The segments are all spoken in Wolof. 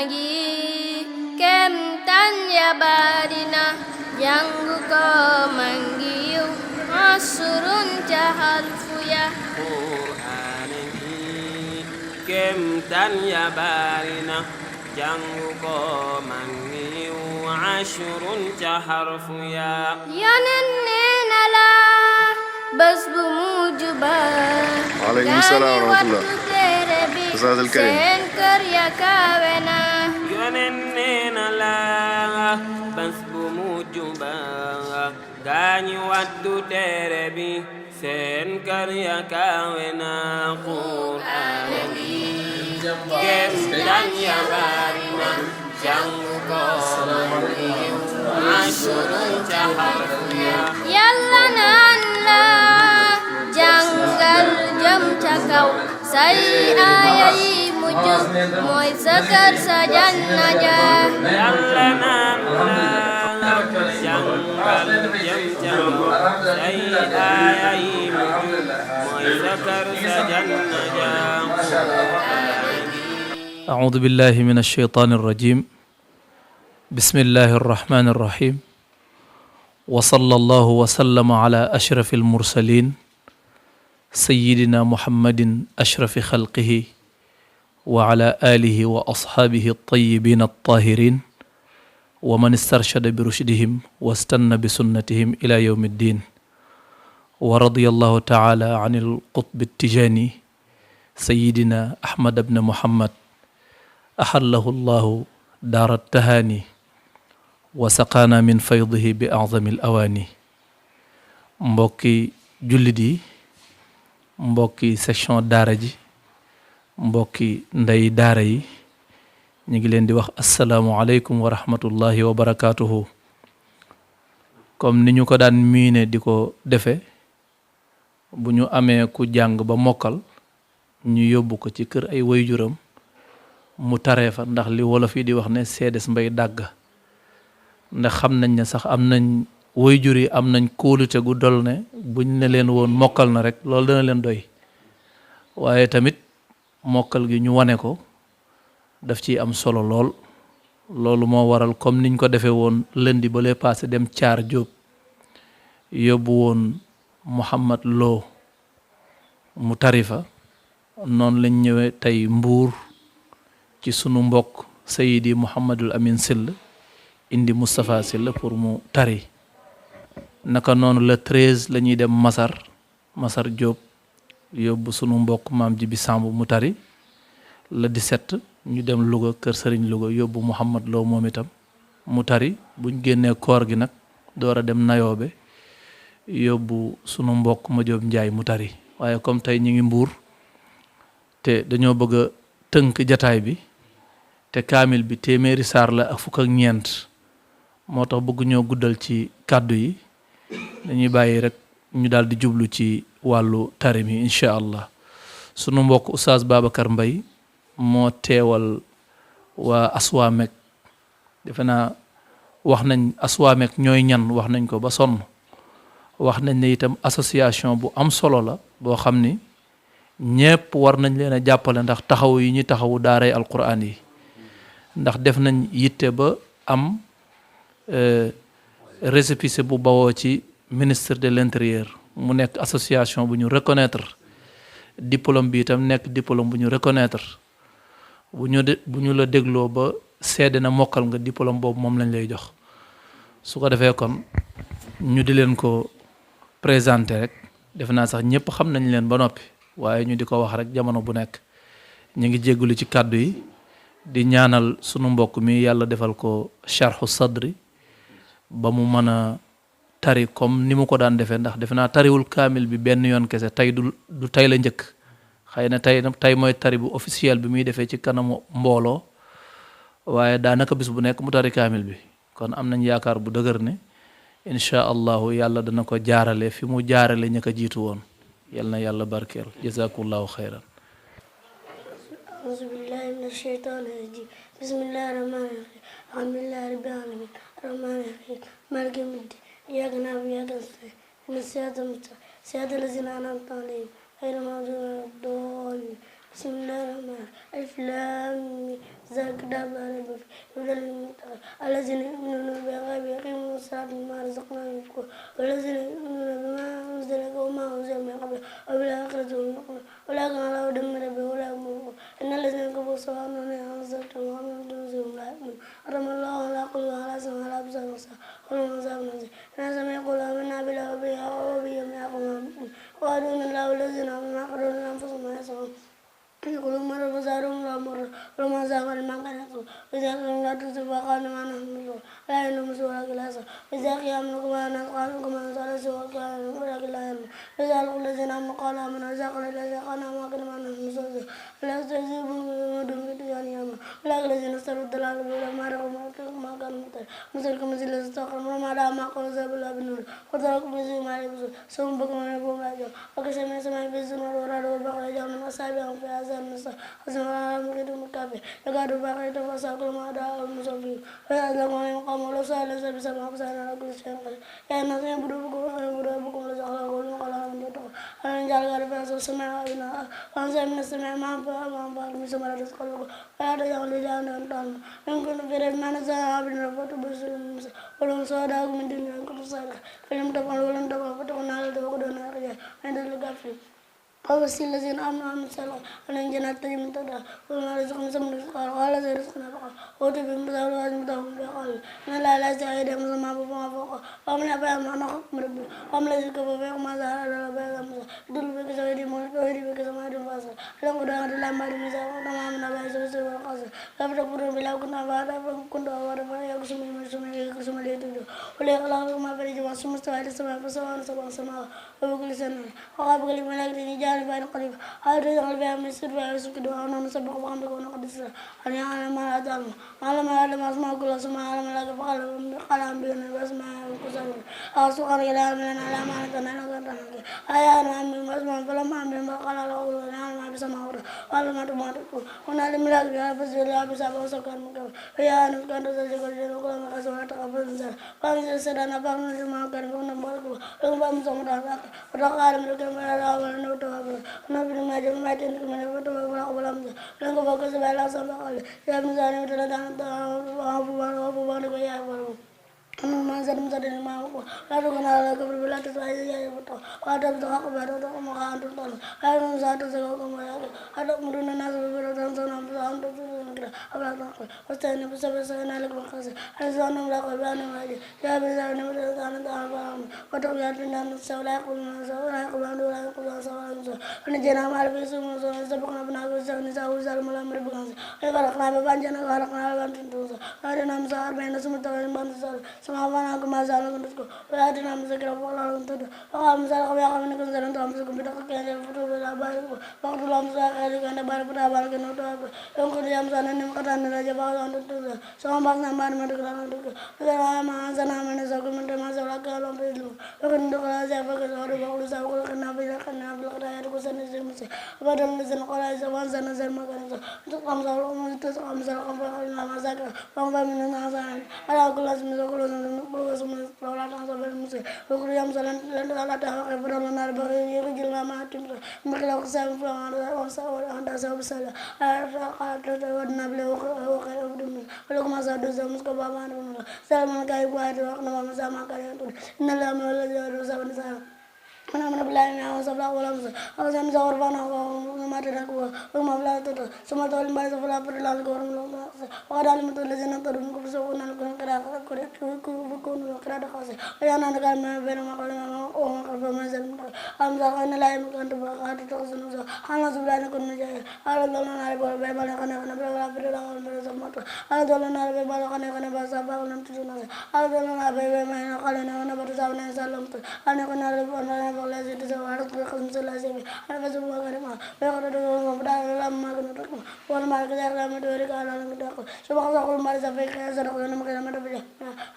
magi kem tan ya barina janggu ko mangiu asurun jahal fuya Qur'an kem tan ya barina janggu ko mangiu asurun jahal fuya yanen nenala bas bu mujuba waaleykum salaam wa rahmatullah Ustaz al Karim sen kër ya kawena yonen nenala bas bu mujuba gaañi waddu tere bi seen kër ya kawena Qur'an kem tan ya barina jàngu ko asurun jahal fuya yàlla naan la jàngal jëm ca kaw say aaya yi mujj mooy sa kër sa janna ja yàlla naan la jàngal jëm ca kaw say aaya yi mujj mooy sa kër sa janna ja أعوذ بالله من الشيطان الرجيم بسم الله الرحمن الرحيم وصلى الله وسلم على أشرف المرسلين سيدنا محمد أشرف خلقه وعلى آله وأصحابه الطيبين الطاهرين ومن استرشد برشدهم واستنى بسنتهم إلى يوم الدين ورضي الله تعالى عن القطب التجاني سيدنا أحمد بن محمد أحله الله دار التهاني وسقانا من فيضه بأعظم الأواني mbokki jullit yi mbokki section daara ji mbokki ndey daara yi ñu ngi leen di wax asalaamualeykum wa rahmatullahi wa barakaatuhu comme ni ñu ko daan miine di ko defe bu ñu amee ku jàng ba mokkal ñu yóbbu ko ci kër ay waajuram mu taree fa ndax li wolof yi di wax ne seedes mbay dàgg ndax xam nañ ne sax am nañ waajur yi am nañ kóolute gu dol ne buñ ne leen woon mokkal na rek loolu dana leen doy waaye tamit mokkal gi ñu wane ko daf ciy am solo lool loolu moo waral comme niñ ko defee woon lundi ba lee passé dem caar Jóob yóbbu woon Muhammad Lo mu tarifa noonu lañ ñëwee tey Mbuur ci sunu mbokk Seydi Mouhamadul Amin Sill indi Moustapha Sill pour mu tari naka noonu le 13 la ñuy dem Masar Diop yóbbu sunu mbokk maam Jibi Samb mu tari le 17 ñu dem Louga kër Sëriñ Louga yóbbu Mouhamad Lo moom itam mu tari buñ génnee koor gi nag door a dem Nayoobe yóbbu sunu mbokk ma Jóob Njaay mu tari waaye comme tey ñu ngi Mbuur te dañoo bëgg a tënk jataay bi te kaamil bi téeméeri saar la ak fukk ak ñeent moo tax bëgg ñoo guddal ci kàddu yi dañuy bàyyi rek ñu daal di jublu ci wàllu tari mi incha allah sunu mbokk Oustaz Babacar Mbaye moo teewal waa Aswamek defe naa wax nañ Aswamek ñooy ñan wax nañ ko ba sonn wax nañ ne itam association bu am solo la boo xam ni ñépp war nañ leen a jàppale ndax taxaw yi ñu taxawu daaray alquran yi ndax def nañ yitte ba am récépissé bu bawoo ci ministre de l'intérieur mu nekk association bu ñu reconnaître diplôme bi itam nekk diplôme bu ñu reconnaître bu ñu la dégloo ba seede na mokkal nga diplôme boobu moom lañ lay jox su ko defee kon ñu di leen ko présenter rek defe naa sax ñépp xam nañ leen ba noppi waaye ñu di ko wax rek jamono bu nekk ñu ngi jéggulu ci kàddu yi di ñaanal sunu mbokk mi yàlla defal ko sharhu sadri ba mu mën a tari comme ni mu ko daan defee ndax defe naa tariwul kaamil bi benn yoon kese tey du tey la njëkk xëy na tey mooy tari bu officiel bi muy defee ci kanamu mbooloo waaye daanaka bis bu nekk mu tari kaamil bi kon am nañ yaakaar bu dëgër ne incha allahu yàlla dana ko jaarale fi mu jaarale ña ko jiitu woon yal na yàlla barkeel jazakumullahu xayran أعوذ بالله من الشيطان الرجيم بسم الله الرحمن الرحيم الحمد لله رب العالمين الرحمن الرحيم مالك يوم الدين إياك نعبد وإياك نستعين اهدنا الصراط المستقيم صراط الذين أنعمت عليهم غير المغضوب عليهم ولا الضالين بسم الله الرحمن الرحيم ألف لام ميم ذلك الكتاب لا ريب فيه هدى للمتقين الذين يؤمنون بالغيب ويقيمون الصلاة ومما رزقناهم ينفقون والذين يؤمنون بما أنزل إليك وما أنزل من قبلك وبالآخرة هم يوقنون أولئك على هدى من ربهم وأولئك هم المفلحون إن الذين كفروا سواء عليهم أنذرتهم أم لم تنذرهم لا يؤمنون حرم الله على قلوبهم وعلى سمعهم وعلى أبصارهم ولهم عذاب عظيم الناس يقول آمنا بالله وباليوم الآخر وقالوا إن الله والذين آمنوا ما قالوا لأنفسهم ما يسعون يقولون مرة فزارهم لا مرة ولما زاغوا ما كان يقول وإذا كانوا لا تكذب وقالوا ما نحن مسؤول لا يعلم مسؤول كلاسا وإذا قيام لكم أنا قالوا كما نسأل سوى كان ولكن لا يعلم وإذا لقوا الذين آمنوا قالوا آمنا وإذا قالوا الذين قالوا ما كنا ما نحن مسؤول ولا يستهزئون بهم في الدنيا يوما ولكن الذين اشتروا الضلالة بالهدى ما رأوا ما كانوا مهتدين مثلكم مثل الذي استغفر وما رأى ما قالوا ذهب الله بالنور وتركوا مثل ما يلبسون سوء بكم ونبوهم لا يجوع وكشف من السماء في الزمر ورعد والبقر يجعلون أصابعهم في آذانهم النساء أسمع على مكيدهم الكافر يقعد البقر يتفسح كل ما دعا المصلين ويأذنون يقام ولو سأل ليس بسمع فسأل على كل شيء قدير يا الناس يعبدوا بكم لزخرفوا ولقالوا من يتقوا أن نجعل غرفة السماء وإنها وأنزل من السماء ما أنفع من سماء رزق لكم ولا تجعلوا لجهنم أنتم إن كنتم في ريب ما نزل عبد ربكم برسول موسى ولم صادقوا من دين إن كنتم صادقين فلم تفعلوا ولم تفعلوا فاتقوا النار التي وقودها الناس عند الكافرين وبشر الذين آمنوا وعملوا الصالحات أن جنات تجري من تحتها وما رزقهم سمن رزقا وقال زي رزقنا فقال أوتوا بمثل وزن متهم فقال إن الله لا يستحي يدهم ما فوقها فوقها ومن أفهم أن حكم ربه ومن الذي كفر فيهم ما زال على بيت موسى يدل بك سويد مولد ويدي بك سماء فاصل لم قد أغد الله ما لم يسأل وما من أبا يسوع سوى القاصر لا تكفروا بالله كنا فارا كنت أوارا فلا يقسم من سمع يقسم لي تدو ولا يخلق ما فرج ما سمستوى إلى السماء فسواء سبع سماوات وبكل سنة وقال الملائكة جانب بين قريب هذا يجعل بها من السر ويسكت دعاءنا نسبح وحمدك ونقدس له أن يعلم ما لا تعلم علم يعلم أسماء كل أسماء علم لك فقال أنبينا بأسماء الكسر سبحانك لا علم لنا إلا ما علمتنا إنك أنت الحكيم أيا أنا أمي بأسماء فلما أمي فقال له أقول أن يعلم ما بسماء وعلم ما تقول ونعلم لك يا فزل يا بسابة وسكر مكبر ويا أنا كنت تزيق الجنة وكل ما أسماء تقبل نزال فأنزل سدنا فأنزل الماء كان فأنا مبارك لهم فأمسوا مدعا وتقال من الكلمة لا أول نوتها ونبي ما جمع تنك من الفتوى ولا قبل أمس لأنك فوكس بلا سبب قال يا ابن زاني وتلدان وأبو بارك ويا أبو ما زال مزدنا ما هو لا تكون على كبر بلا تسعي يا بطل وهذا بتوقع بعده ما كان تطلع هذا مزاد سكوكم يا هذا مرنا الناس ببرد أنسان أمسان تطلعون كذا أبلا تقول واستنى بسبب سنة لك بخاص هذا أنا ملاك بيان واجي يا بزاني وتلدان دعوة وتقول يا تنا نسوي يقول نسوي يقول ولا يقول نسوي نسوي ونجينا مع البيسوم نسوي سبقنا بناقول سوي نسوي زال ملا مربكان يقرأنا ببانجنا قرأنا ببانجنا هذا نام سهر بين سمت وين بانسال سمعنا كما زال كنتكم ولا تنام سكر ولا ننتظر وقام زال قبل قام نكون زال نتام سكم بدك كأن الفتوى بلا بارك وقت لام زال كذي كأن بارك بلا بارك نوتوا يوم كل يوم زال نم كتان راجع بعض ننتظر سام بعض نمبر ما تكلم ننتظر ولا ما زال نام نسكم من ما زال كلام بيدلو وكن دخل زال فكر هذا بقول زال كل كنا بيلا كنا بلا كذا يركو سنة زي مسي وبعدين نزل قلا زمان زمان زال ما كان زال كم زال كم زال كم بقول ما زال كم بمن الناس على كل اسم كل بس من لولا تنسى بالمسي وكل يوم زلنا لنا تها بدل النار بقي يرجعنا ما تمر مكلا قسم فلان وسأل عند سبب سلا قالت ودنا بله وخير بدمن ولكم أزاد زمس كبابان ولا سلمان كاي قاعد وقنا ما مسامع كاي تقول إن الله من الذي يرزق الناس أنا من بلاد ما هو سبلا ولا مس أو زم زور بنا وما تدركوا وما بلا تدر سما تقول ما سبلا بدل الكورم لما وقال من تقول لجنة ترون كبسوا نالكون كذا كذا كون كذا خاصة ويانا نقال ما بين ما قال ما أو ما قال ما زلم أم زمان لا يمكن تبغى قاعد تقصون زو أنا سبلا نكون نجاي على دولنا نار بيبالا كنا بيبالا بدل الكورم سمات على دولنا نار بيبالا كنا بس أبغى نم تجونا على دولنا نار بيبالا ما قال أنا برزاو نسالم أنا كنا أنا ولا زيد زوارق بخمس لازم أنا بس ما كريمة بيقول ده بدأ لما كنا تكلم ولا ما كذا لما دوري كنا نقول شو بقى أقول ما زفير كذا زرق أنا ما كنا نبغى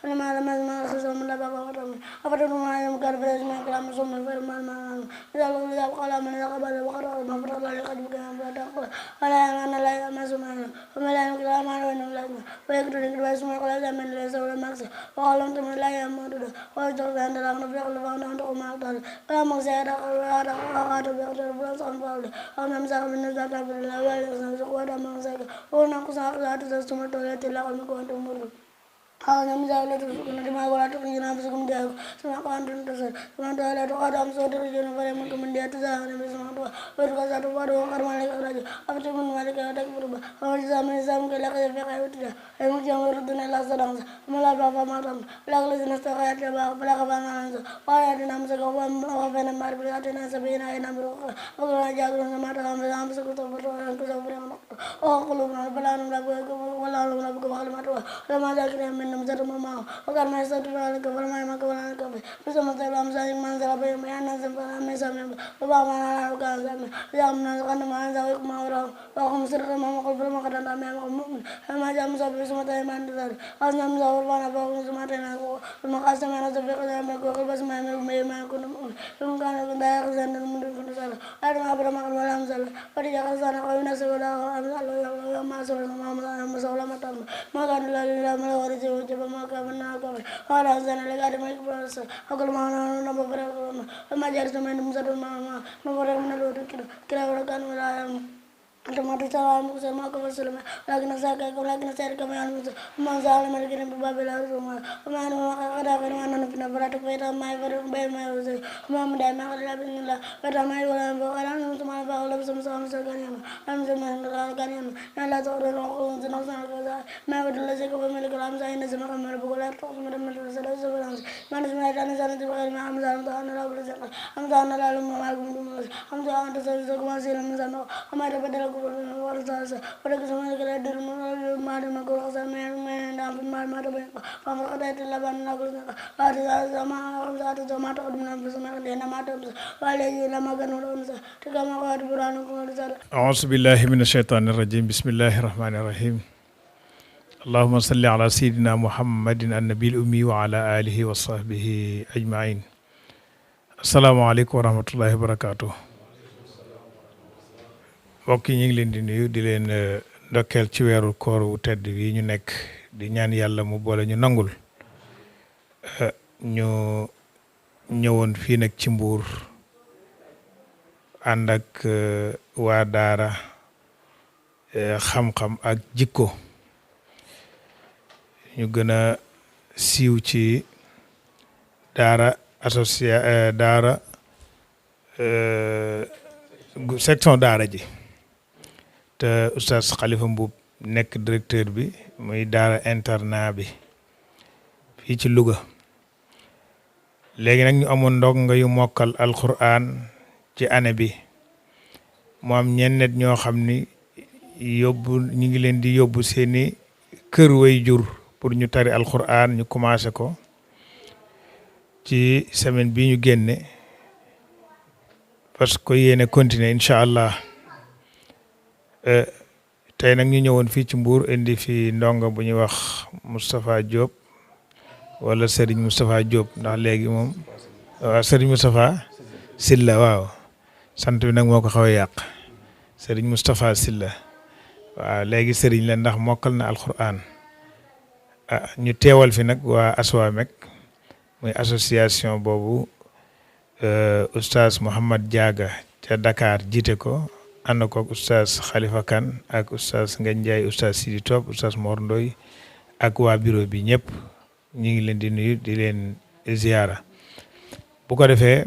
أنا ما خسر من لبابا ورمي أبدا ما يوم كار بريز ما كلام سومن في ما إذا لو إذا قال من القبل وقرأ ما بدأ لا يقدر بكلام بدأ أنا لا ما سومن وما لا يقدر ما يقدر لا ويقدر يقدر سومن قال لا من لا سوى ماكس وقال أنت من لا يمر ده وجدت عند الله نبي الله وأنا عند ما قال ولا مغزى ولا أخاط بأخطر بلا صن فاضل أو نمسك من نزات بالله ولا نمسك ولا مغزى ونقص أخلاق تسمى تولت الله ومكون تمر أنا مزاولة تسكن دماغ ولا تخرجنا بسكم دياغ سما كان تنتصر سما تولى تقدم صوت رجال فريم كم ديا تزاهر بسما توا ورقة توا وكرم عليك راجع أبتي من مالك أتاك بربا أول زمان كلا كذا في قيود تجا أيام جام وردنا لا سرانس ملا بابا ما رام لا كلا زنستقى تبا بلا كبانا نانس ويا دنا مسكوا وفينا مار بلا دنا سبينا أي نمبر وكلا جاكرون سما تام بلا مسكوا تبرر أنكوا سبرنا أو قلوبنا بلا نملا ولا نملا بقبل ما توا لما جاكرين من نمزر ماما وكان ما يستطيع على كبر ما يمكن ولا كبر بس ما تلا مساجين ما نزل بين ما ينزل بلا ما يسمع وبا ما وكان زمان يا من كان ما ينزل ما ورا وهم سر ما مقبل ما كان ما مؤمن ما جاء مسافر بس ما تلا ما نزل أنا مسافر وانا بقول ما تلا ما قاسم أنا سافر كذا ما قول بس ما يكون مؤمن ثم كان كذا يخزن من كل سنة أنا ما أبرم ما ولا نزل فرجع خزانة قوينا سولا أمزل ما سولا ما سولا ما تام ما كان لا ما ورث coba maka benar kau orang sana legari mai berasa aku mana nama berapa nama jar sama ini musa dulu mana nama orang mana lu kira orang kan melayang Tomatu salam kusema kwa salama lakini sasa kwa lakini sasa kama yana manzala malikini babela ruma amana makakada kwa mana pina barata kwa ita mai baru bai mai uzi mama dai ma kala binilla pada mai wala wala ntu ma ba wala sama sama sagani am sama gani na la to ro ko zina sana ko za ma wadla se ko mel kalam sa ina sama kamar bugola to sama mel sala sala man sama ta na sana tiba ma am zana ta na la bula am zana la lu ma gum am zana ta sa ko ma sila am zana amara badala warasa pada kesempatan kita derma mari makul asal main dapat mari banyak pamer kada itu laban nakul ada sama tak ada bersama dia nama ada wala nama kan orang sa tiga makar buran ko sa a'udzu billahi minasyaitonir rajim bismillahirrahmanirrahim Allahumma salli ala sayyidina Muhammadin an-nabiyil ummi wa ala alihi wa sahbihi ajma'in assalamu alaykum wa rahmatullahi wa barakatuh mbokk yi ñu ngi leen di nuyu di leen ndokkeel ci weeru koor wu tedd wi ñu nekk di ñaan yàlla mu boole ñu nangul ñu ñëwoon fii nag ci Mbuur ànd ak waa daara xam-xam ak jikko ñu gën a siiw ci daara daara section daara ji te oustaz Khalifa Mboup nekk directeur bi muy daara internat bi fii ci Louga léegi nag ñu amoon ndongo yu mokkal alquran ci année bi mu am ñenn ñoo xam ni yóbbu ñu ngi leen di yóbbu seeni kër way jur pour ñu tari alquran ñu commencé ko ci semaine bi ñu génne parce que yéene continuer incha allah tey nag ñu ñëwoon fii ci Mbuur indi fi ndongo bu ñuy wax Moustapha Diop wala Serigne Moustapha Diop ndax léegi moom waaw Serigne Moustapha Silla waaw sant bi nag moo ko xaw a yàq Serigne Moustapha Silla waaw léegi Serigne la ndax mokkal na alquran ñu teewal fi nag waa ASWAMEC muy association boobu oustaz Mouhamad Diaga ca Dakar jiite ko ànd ko ak oustaz Khalifa Kane ak oustaz Ngagne Ndiaye oustaz Sidi Top oustaz Mor Ndoy ak waa bureau bi ñëpp ñu ngi leen di nuyu di leen ziara bu ko defee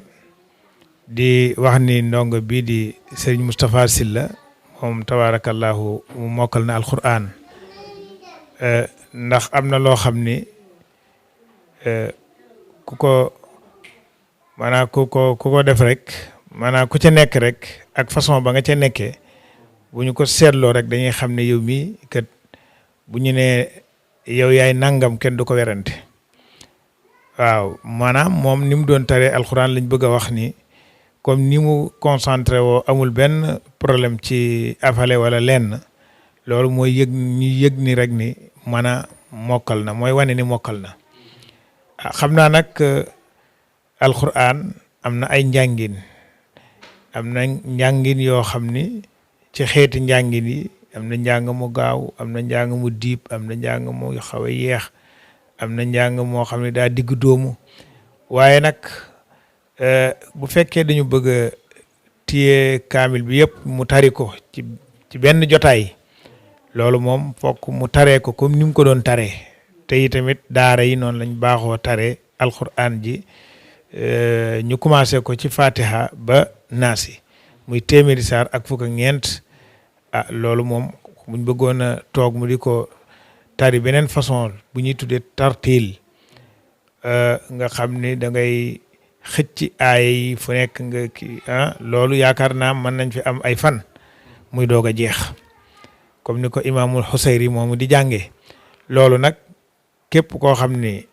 di wax ni ndongo bii di Serigne Moustapha Silla moom tabarakallahu mu mokkal na alquran ndax am na loo xam ni ku ko def rek maanaam ku ca nekk rek ak façon ba nga ca nekkee bu ñu ko seetloo rek dañuy xam ne yow mii kat bu ñu nee yow yaay nangam kenn du ko werante waaw maanaam moom ni mu doon taree alxuraan lañ bëgg a wax ni comme ni mu concentré woo amul benn problème ci afale wala lenn loolu mooy yëg ni rek ni mën a mokkal na mooy wane ni mokkal na xam naa nag alquran am na ay njàngin yoo xam ni ci xeeti njàngin yi am na njàng mu gaaw am na njàng mu diib am na njàng mu xaw a yeex am na njàng moo xam ne daa digg doomu waaye nag bu fekkee dañu bëgg a téye kaamil bi yëpp mu tari ko ci benn jotaay loolu moom fokk mu taree ko comme ni mu ko doon taree te tamit daara yi noonu lañ baaxoo taree alquran ji ñu commencé ko ci fatiha ba naasi muy téeméeri saar ak fukk ak ñeent loolu moom buñ bëggoon a toog mu di ko tari beneen façon bu ñuy tuddee tartiil nga xam ni da ngay xëcc aaya yi fu nekk nga kii loolu yaakaar naa mën nañ fi am ay fan muy doog a jeex comme ni ko imaamul Xusayri moomu di jàngee loolu nag képp koo xam ni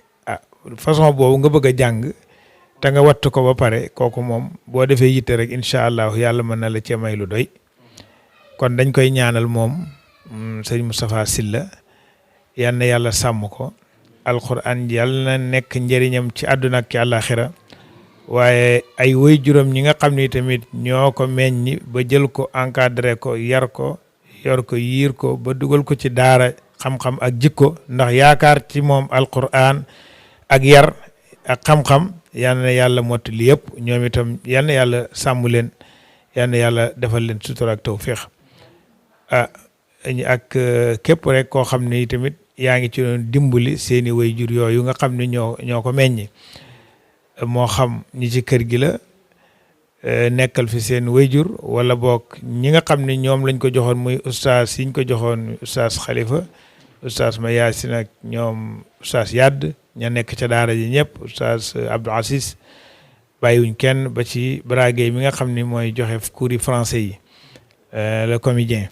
façon boobu nga bëgg a jàng te nga wattu ko ba pare kooku moom boo defee yitte rek incha allah yàlla mën na la cee may lu doy kon dañ koy ñaanal moom sëñ Moustapha Sylla yal na yàlla sàmm ko alquran yàlla na nekk njëriñam ci àdduna ak ci àllaaxira waaye ay woy juróom ñi nga xam ni tamit ñoo ko meññi ba jël ko encadré ko yar ko yor ko yiir ko ba dugal ko ci daara xam-xam ak jikko ndax yaakaar ci moom alquran ak yar ak xam-xam yal na yàlla mottali yëpp ñoom itam yal na yàlla sàmm leen yal na yàlla defal leen sutura ak tawfiix ak képp rek koo xam ne tamit yaa ngi ci doon dimbali seeni waajur yooyu nga xam ne ñoo ko meññi moo xam ñi ci kër gi la nekkal fi seen waajur wala boog ñi nga xam ne ñoom lañ ko joxoon muy ustaas yiñ ko joxoon ustaas Xalifa ustaas ma Yaasin ak ñoom ustaas Yadd ña nekk ca daara ji ñëpp ustaas Abdou Aziz bàyyiwuñ kenn ba ci Bragué mi nga xam ni mooy joxe cours yi français yi le comédien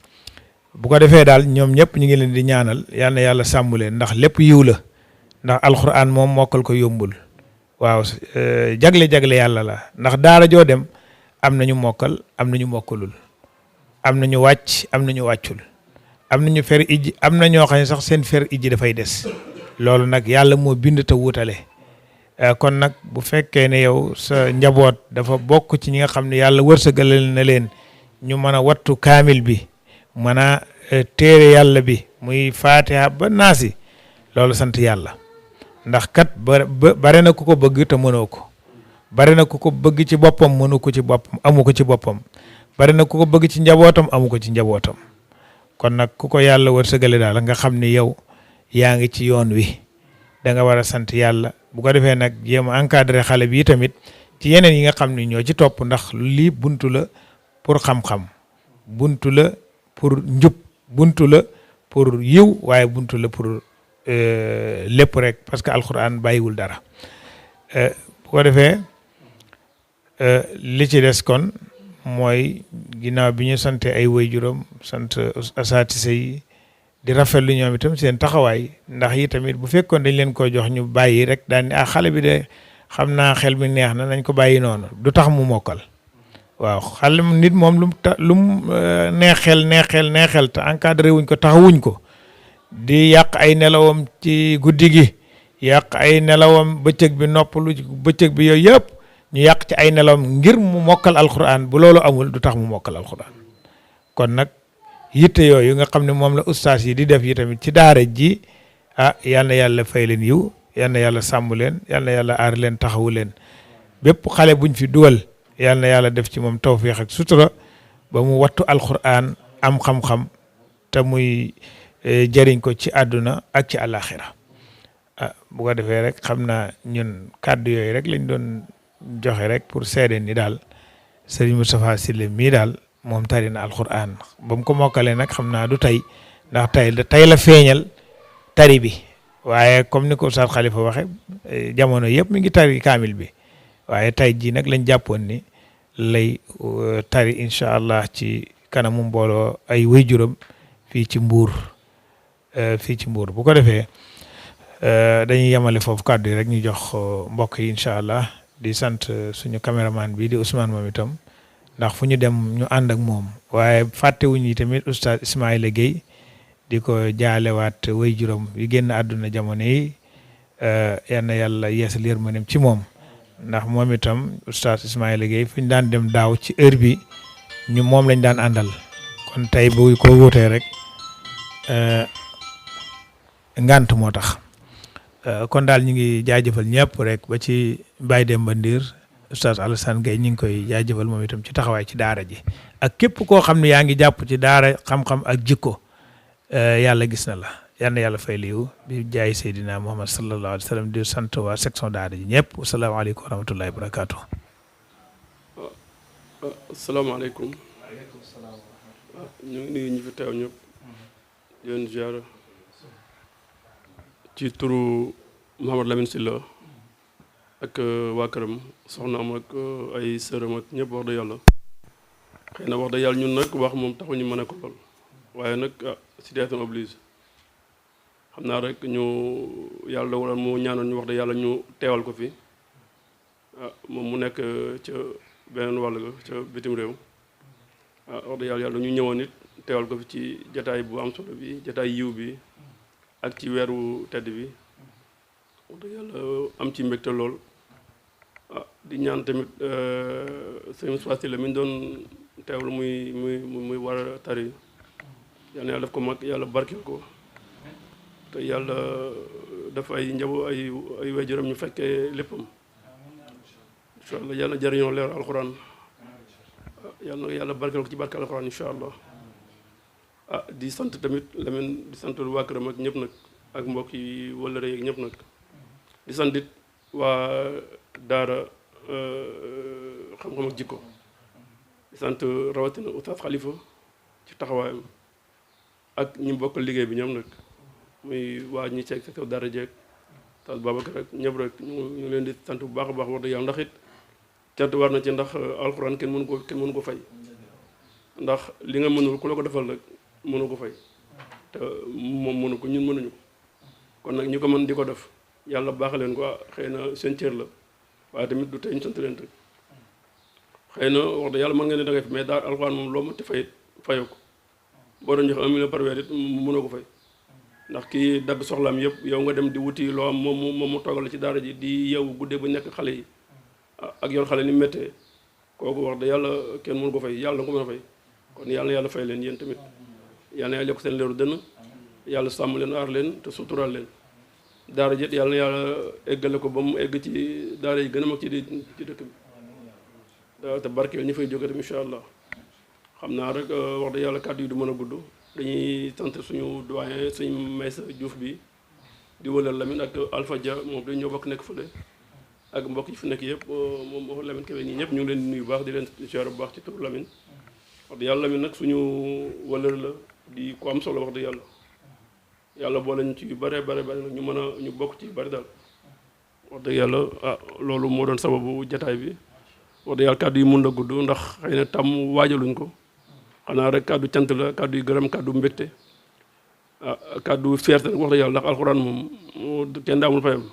bu ko defee daal ñoom ñëpp ñu ngi leen di ñaanal yal na yàlla sàmm leen ndax lépp yiw la ndax alxuraan moom mokkal ko yombul waaw jagle yàlla la ndax daara joo dem am nañu mokkal am nañu mokkalul am nañu wàcc am nañu wàccul am nañu fer ijji am na ñoo xam ne sax seen fer ijji dafay des loolu nag yàlla moo bind te wutale kon nag bu fekkee ne yow sa njaboot dafa bokk ci ñi nga xam ne yàlla wërsëgalal na leen ñu mën a wattu kaamil bi mën a téere yàlla bi muy fatiha ba naasi loolu sant yàlla ndax kat bare na ku ko bëgg te mënoo ko bare na ku ko bëgg ci boppam mënu ko ci boppam amu ko ci boppam bare na ku ko bëgg ci njabootam amu ko ci njabootam kon nag ku ko yàlla wërsëgale daal nga xam ne yow yaa ngi ci yoon wi da nga war a sant yàlla bu ko defee nag jéem a encadré xale bi tamit ci yeneen yi nga xam ne ñoo ci topp ndax lii buntu la pour xam-xam buntu la pour njub buntu la pour yiw waaye buntu la pour lépp rek parce que alxuraan bàyyiwul dara bu ko defee li ci des kon mooy ginnaaw bi ñu sante ay waajuram sant asaatise yi di rafetlu ñoom itam seen taxawaay ndax yi tamit bu fekkoon dañ leen ko jox ñu bàyyi rek daan ni xale bi de xam naa xel mi neex na nañ ko bàyyi noonu du tax mu mokkal waaw xale nit moom lu mu neexel te encadré wuñ ko taxawuñ ko di yàq ay nelawam ci guddi gi yàq ay nelawam bëccëg bi noppalu bëccëg bi yooyu yëpp ñu yàq ci ay nelawam ngir mu mokkal alxuraan bu loolu amul du tax mu mokkal alxuraan kon nag yitte yooyu nga xam ne moom la ustaas yi di def yi tamit ci daara ji yal na yàlla fay leen yiw yal na yàlla sàmm leen yal na yàlla aar leen taxawu leen bépp xale buñ fi dugal yal na yàlla def ci moom tawfiix ak sutura ba mu wattu alxuraan am xam-xam te muy jëriñ ko ci àdduna ak ci àllaaxira bu ko defee rek xam naa ñun kàddu yooyu rek lañ doon joxe rek pour seede ni daal Serigne Moustapha Sylla mii daal moom tari na alxuraan ba mu ko mokkalee nag xam naa du tey ndax tey la feeñal tari bi waaye comme ni ko Oustaz Khalifa waxe jamono yëpp mi ngi tari kaamil bi waaye tey jii nag lañ jàppoon ni lay tari incha allah ci kanamu mbooloo ay waajuram fii ci Mbuur bu ko defee dañuy yemale foofu kàddu yi rek ñu jox mbokk yi incha allah di sant suñu caméraman bi di Ousmane moom itam ndax fu ñu dem ñu ànd ak moom waaye fàttewuñu yi tamit oustaz Ismaïla Gueye di ko jaalewaat waajuram yi génn àdduna jamono yi yal na yàlla yeesal yërmandeem ci moom ndax moom itam oustaz Ismaïla Gueye fu ñu daan dem daaw ci heure bi ñu moom lañ daan àndal kon tey bu ko wutee rek ngant moo tax kon daal ñu ngi jaajëfal ñëpp rek ba ci Baye Demba Ndir Oustaz Alassane Gueye ñu ngi koy jaajëfal moom itam ci taxawaay ci daara ji ak képp koo xam ne yaa ngi jàpp ci daara xam-xam ak jikko yàlla gis na la yal na yàlla fay liiw bi jaay Seydina Muhammad sallallahu alayhi wa sallam di sant waa section daara ji ñëpp wasalaamaaleykum wa rahmatullahi wa barakaatu. asalaamaaleykum. ñu ngi nuyu ñu fi teew ñëpp di leen ziar ci turu Mouhamed Lamine Sylla ak waa këram soxnaam ak ay sëram ak ñëpp wax dëgg yàlla xëy na wax dëgg yàlla ñun nag wax moom taxu ñu mën a ko lool waaye nag situation oblige xam naa rek ñu yàlla dogaloon mu ñaanoon ñu wax dëgg yàlla ñu teewal ko fi moom mu nekk ca beneen wàll ga ca bitim réew wax dëgg yàlla ñu ñëwoon it teewal ko fi ci jataay bu am solo bi jataay yiw bi ak ci weeru tedd bi wax dëgg yàlla am ci mbégte lool di ñaan tamit sëñ Moustapha Sylla mi ñu doon teewlu muy war a tari yal na yàlla def ko mag yàlla barkeel ko te yàlla def ay njabo ay waajuram ñu fekkee léppam incha allah yàlla jëriñoo leer alxuraan yàlla na yàlla barkeel ko ci barke alxuraan incha allah di sant tamit Lamine di sant waa këram ak ñëpp nag ak mbokk yi wala rek ñëpp nag di sant it waa daara xam-xam ak jikko di sant rawatina Oustaz Khalifa ci taxawaayam ak ñi bokkal liggéey bi ñoom nag muy waa ñi ceeg secteur daara jeeg Oustaz Babacar rek ñëpp rek ñu leen di sant bu baax a baax wax dëgg yàlla ndax it cant war na ci ndax alxuraan kenn mënu ko fay ndax li nga mënul ku la ko defal rek mënu ko fay te moom mënu ko ñun mënuñu ko kon nag ñu ko mën di ko def yàlla baax leen ko xëy na seen cër la waaye tamit du tey ñu sant leen rek xëy na wax dëgg yàlla mën nga ne da ngay fi mais daal alxuraan moom loo mënti fay fayoo ko boo doon joxe 1 million par weer it mënoo ko fay ndax kii dagg soxlaam yëpp yow nga dem di wuti loo am moom mu toogal la ci daara ji di yow guddee ba nekk xale yi ak yor xale ni méttee kooku wax dëgg yàlla kenn mënu ko fay yàlla nga ko mën a fay kon yàlla fay leen yéen tamit yàlla na yàlla yokk seen leeru dënn yàlla sàmm leen aar leen te suturaal leen daara jët yàlla na yàlla eggale ko ba mu egg ci daara yi gën a mag ci dëkk bi te barkeel ñi fay jóge tam incha allah xam naa rek wax dëgg yàlla kàddu yi du mën a gudd dañuy sant suñu doyen sëñ Maysa Diouf bi di wëlal Lamine ak Alpha Dia moom dañ ñoo bokk nekk fële ak mbokk yi fi nekk yëpp moom Lamine Kébé ñii ñëpp ñu ngi leen di nuyu baax di leen ziar bu baax ci turu Lamine wax dëgg yàlla Lamine nag suñu wëlër la di ko am solo wax dëgg yàlla boole ñu ci yu bare nag ñu mën a ñu bokk ci yu bari daal wax dëgg yàlla loolu moo doon sababu jataay bi wax dëgg yàlla kàddu yi mun la gudd ndax xëy na tam waajaluñ ko xanaa rek kàddu cant la kàddu yi gërëm kàddu mbégte kàddu fierté nag wax dëgg yàlla ndax alxuraan moom kenn daamul fayam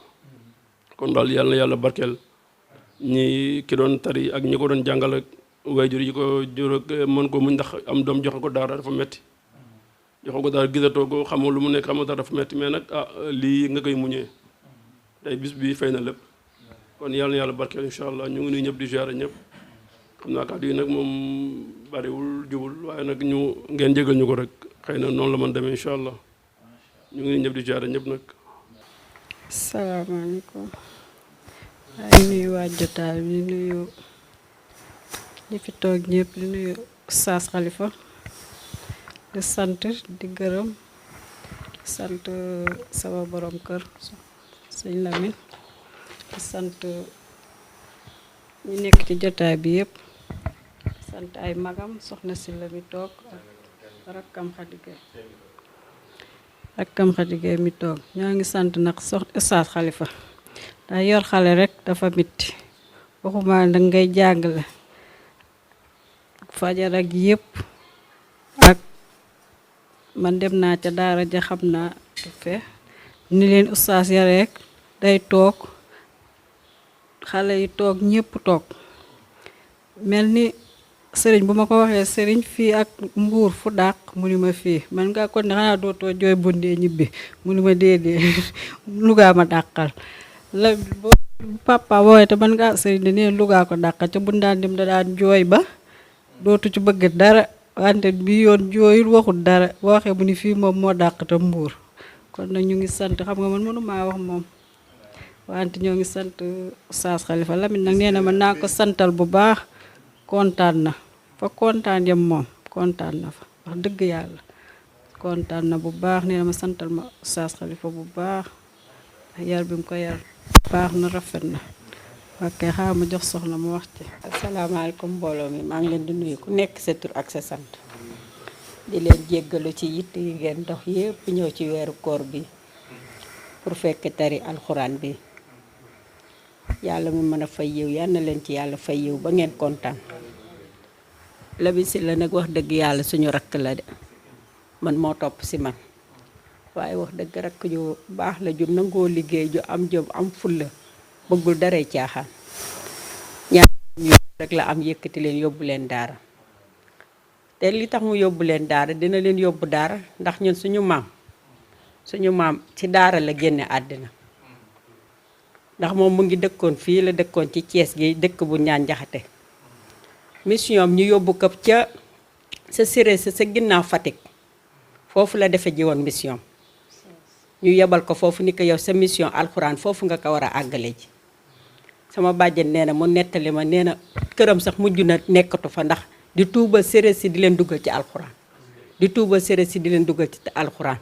kon daal yàlla na yàlla barkeel ñi ki doon tari ak ñi ko doon jàngal ak waajur yi ko jur ak mën ko muñ ndax am doom joxe ko daara dafa metti joxe ko daara gisatoo ko xamoo lu mu nekk xamoo daara dafa metti mais nag lii nga koy muñee tey bis bi fay na lépp kon yàlla na yàlla barkeel incha allah ñu ngi nuyu ñëpp di ziare ñëpp xam naa kàddu yi nag moom bariwul jubul waaye nag ñu ngeen jégal ñu ko rek xëy na noonu la mën demee incha allah ñu ngi nuyu ñëpp di ziare ñëpp nag. salaamaaleykum ay nuyu waa jotaay bi di nuyu ñi fi toog ñëpp di nuyu Oustaz Khalifa di sant di gërëm di sant sama borom kër sëñ Lamine di sant ñi nekk ci jotaay bi yëpp di sant ay magam soxna Sylla mi toog ak rakkam Xadigee mi toog ñoo ngi sant nag Oustaz Khalifa daa yor xale rek dafa mitti waxuma nag ngay jàngale fajar ak yëpp ak man dem naa ca daara ja xam naa fe ni leen Oustaz ya rek day toog xale yi toog ñëpp toog mel ni sëriñ bu ma ko waxee sëriñ fii ak Mbuur fu dàq mu ni ma fii man nga kon ne xanaa dootoo jooy bundee ñibbi mu ni ma déedee Louga ma dàqal la papa wooye te man ngaa sëriñ de nee Louga ko dàqal ca bu daan dem da daan jooy ba dootu ci bëgg dara wante bi yoon jooyul waxul dara boo waxee mu ni fii moom moo dàq te Mbuur kon nag ñu ngi sant xam nga man mënu maa wax moom wante ñoo ngi sant Oustaz Khalifa Lamine nag nee na ma naa ko santal bu baax kontaan na fa kontaan yam moom kontaan na fa wax dëgg yàlla kontaan na bu baax nee na ma santal ma Oustaz Khalifa bu baax yar bi mu ko yar baax na rafet na ok xaaral ma jox soxna mu wax ci. asalaamaaleykum mbooloo mi maa ngi leen di nuyu ku nekk sa tur ak sa sant di leen jéggalu ci yitt yi ngeen dox yépp ñëw ci weeru koor bi pour fekk tari alxuraan bi yàlla mu mën a fay yiw yal na leen ci yàlla fay yiw ba ngeen kontaan. Lamine Sylla nag wax dëgg yàlla suñu rakk la de man moo topp si man waaye wax dëgg rakk ju baax la ju nangoo liggéey ju am jom am fulla bëggul daray caaxaan ñaar ñu rek la am yëkkati leen yóbbu leen daara te li tax mu yóbbu leen daara dina leen yóbbu daara ndax ñun suñu maam ci daara la génne àddina ndax moom mu ngi dëkkoon fii la dëkkoon ci Thiès gi dëkk bu ñaan Njaxate mission ñu yóbbu ko ca sa séré sa ginnaaw Fatick foofu la defe ji woon mission ñu yebal ko foofu ni ko yow sa mission alxuraan foofu nga ko war a àggale ji sama bàjjen nee na mu nettali ma nee na këram sax mujj na nekkatu fa ndax di tuubal séréer si di leen dugal ci alxuraan di tuubal séréer si di leen dugal ci alxuraan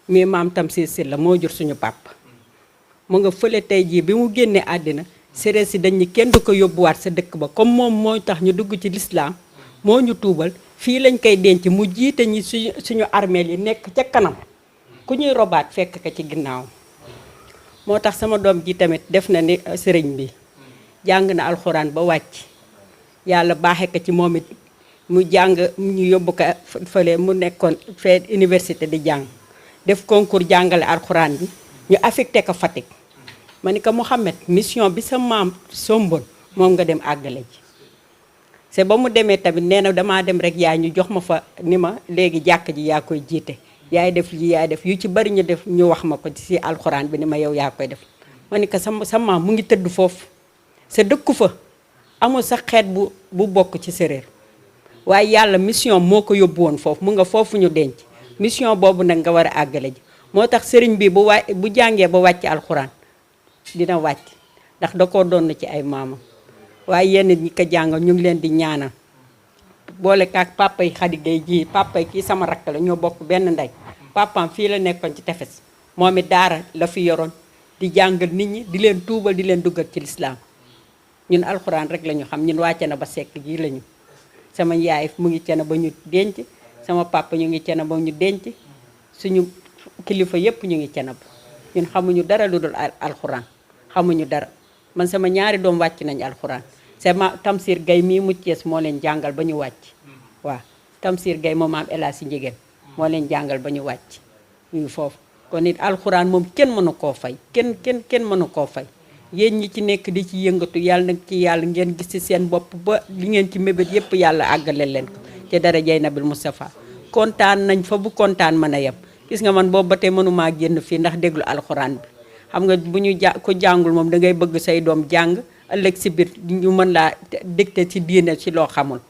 mais maam Tamsir Sylla moo jur suñu papa mu nga fële tey jii bi mu génnee àddina séréer si dañ ni kenn du ko yóbbuwaat sa dëkk ba comme moom moo tax ñu dugg ci lislaam moo ñu tuubal fii lañ koy denc mu jiite ñi suñu armeel yi nekk ca kanam ku ñuy robaat fekk ko ci ginnaaw moo tax sama doom ji tamit def na ni sëriñ bi jàng na alxuraan ba wàcc yàlla baaxe ko ci moom it mu jàng ñu yóbbu ko fële mu nekkoon fee université di jàng def concours jàngale alxuraan bi ñu affecté ko Fatick ma ni ko Mouhamed mission bi sa maam somboon moom nga dem àggale ji c'est ba mu demee tamit nee na damaa dem rek yaay ñu jox ma fa ni ma léegi jàkk ji yaa koy jiite yaay def lii yaay def yu ci bari ñu def ñu wax ma ko ci alxuraan bi ni ma yow yaa koy def ma ni ko sa maam mu ngi tëdd foofu sa dëkku fa amul sa xeet bu bokk ci séréer waaye yàlla mission moo ko yóbbu woon foofu mu nga foofu ñu denc mission boobu nag nga war a àggale ji moo tax sëriñ bi bu jàngee ba wàcc alxuraan dina wàcc ndax da koo doon ci ay maamam waaye yenn ñi ko jàngal ñu ngi leen di ñaanal boole kaak papa yi Xadi Gay ji papa yi kii sama rakk la ñoo bokk benn ndey papaam fii la nekkoon ci tefes moom it daara la fi yoroon di jàngal nit ñi di leen tuubal di leen duggal ci lislaam ñun alxuraan rek la ñu xam ñun wàcce na ba sekk gii lañu sama yaay mu ngi cene ba ñu denc sama papa ñu ngi cene ba ñu denc suñu kilifa yépp ñu ngi cene ba ñun xamuñu dara lu dul alxuraan xamuñu dara man sama ñaari doom wàcc nañ alxuraan sama Tamsir Gay mii mu Cees moo leen jàngal ba ñu wàcc waaw Tamsir Gay moom am Elaa si njigéen moo leen jàngal ba ñu wàcc ñu foofu kon nit alxuraan moom kenn mënu koo fay kenn mënu koo fay yéen ñi ci nekk di ci yëngatu yàlla nag ci yàlla ngeen gis ci seen bopp ba li ngeen ci mébét yépp yàlla àggale leen ko ci darajay Nabil Moustapha kontaan nañ fa bu kontaan mën a yem gis nga man boobu ba tey mënumaa génn fii ndax déglu alxuraan bi xam nga bu ñu ko jàngul moom da ngay bëgg say doom jàng ëllëg si biir ñu mën laa dégte ci diine ci loo xamul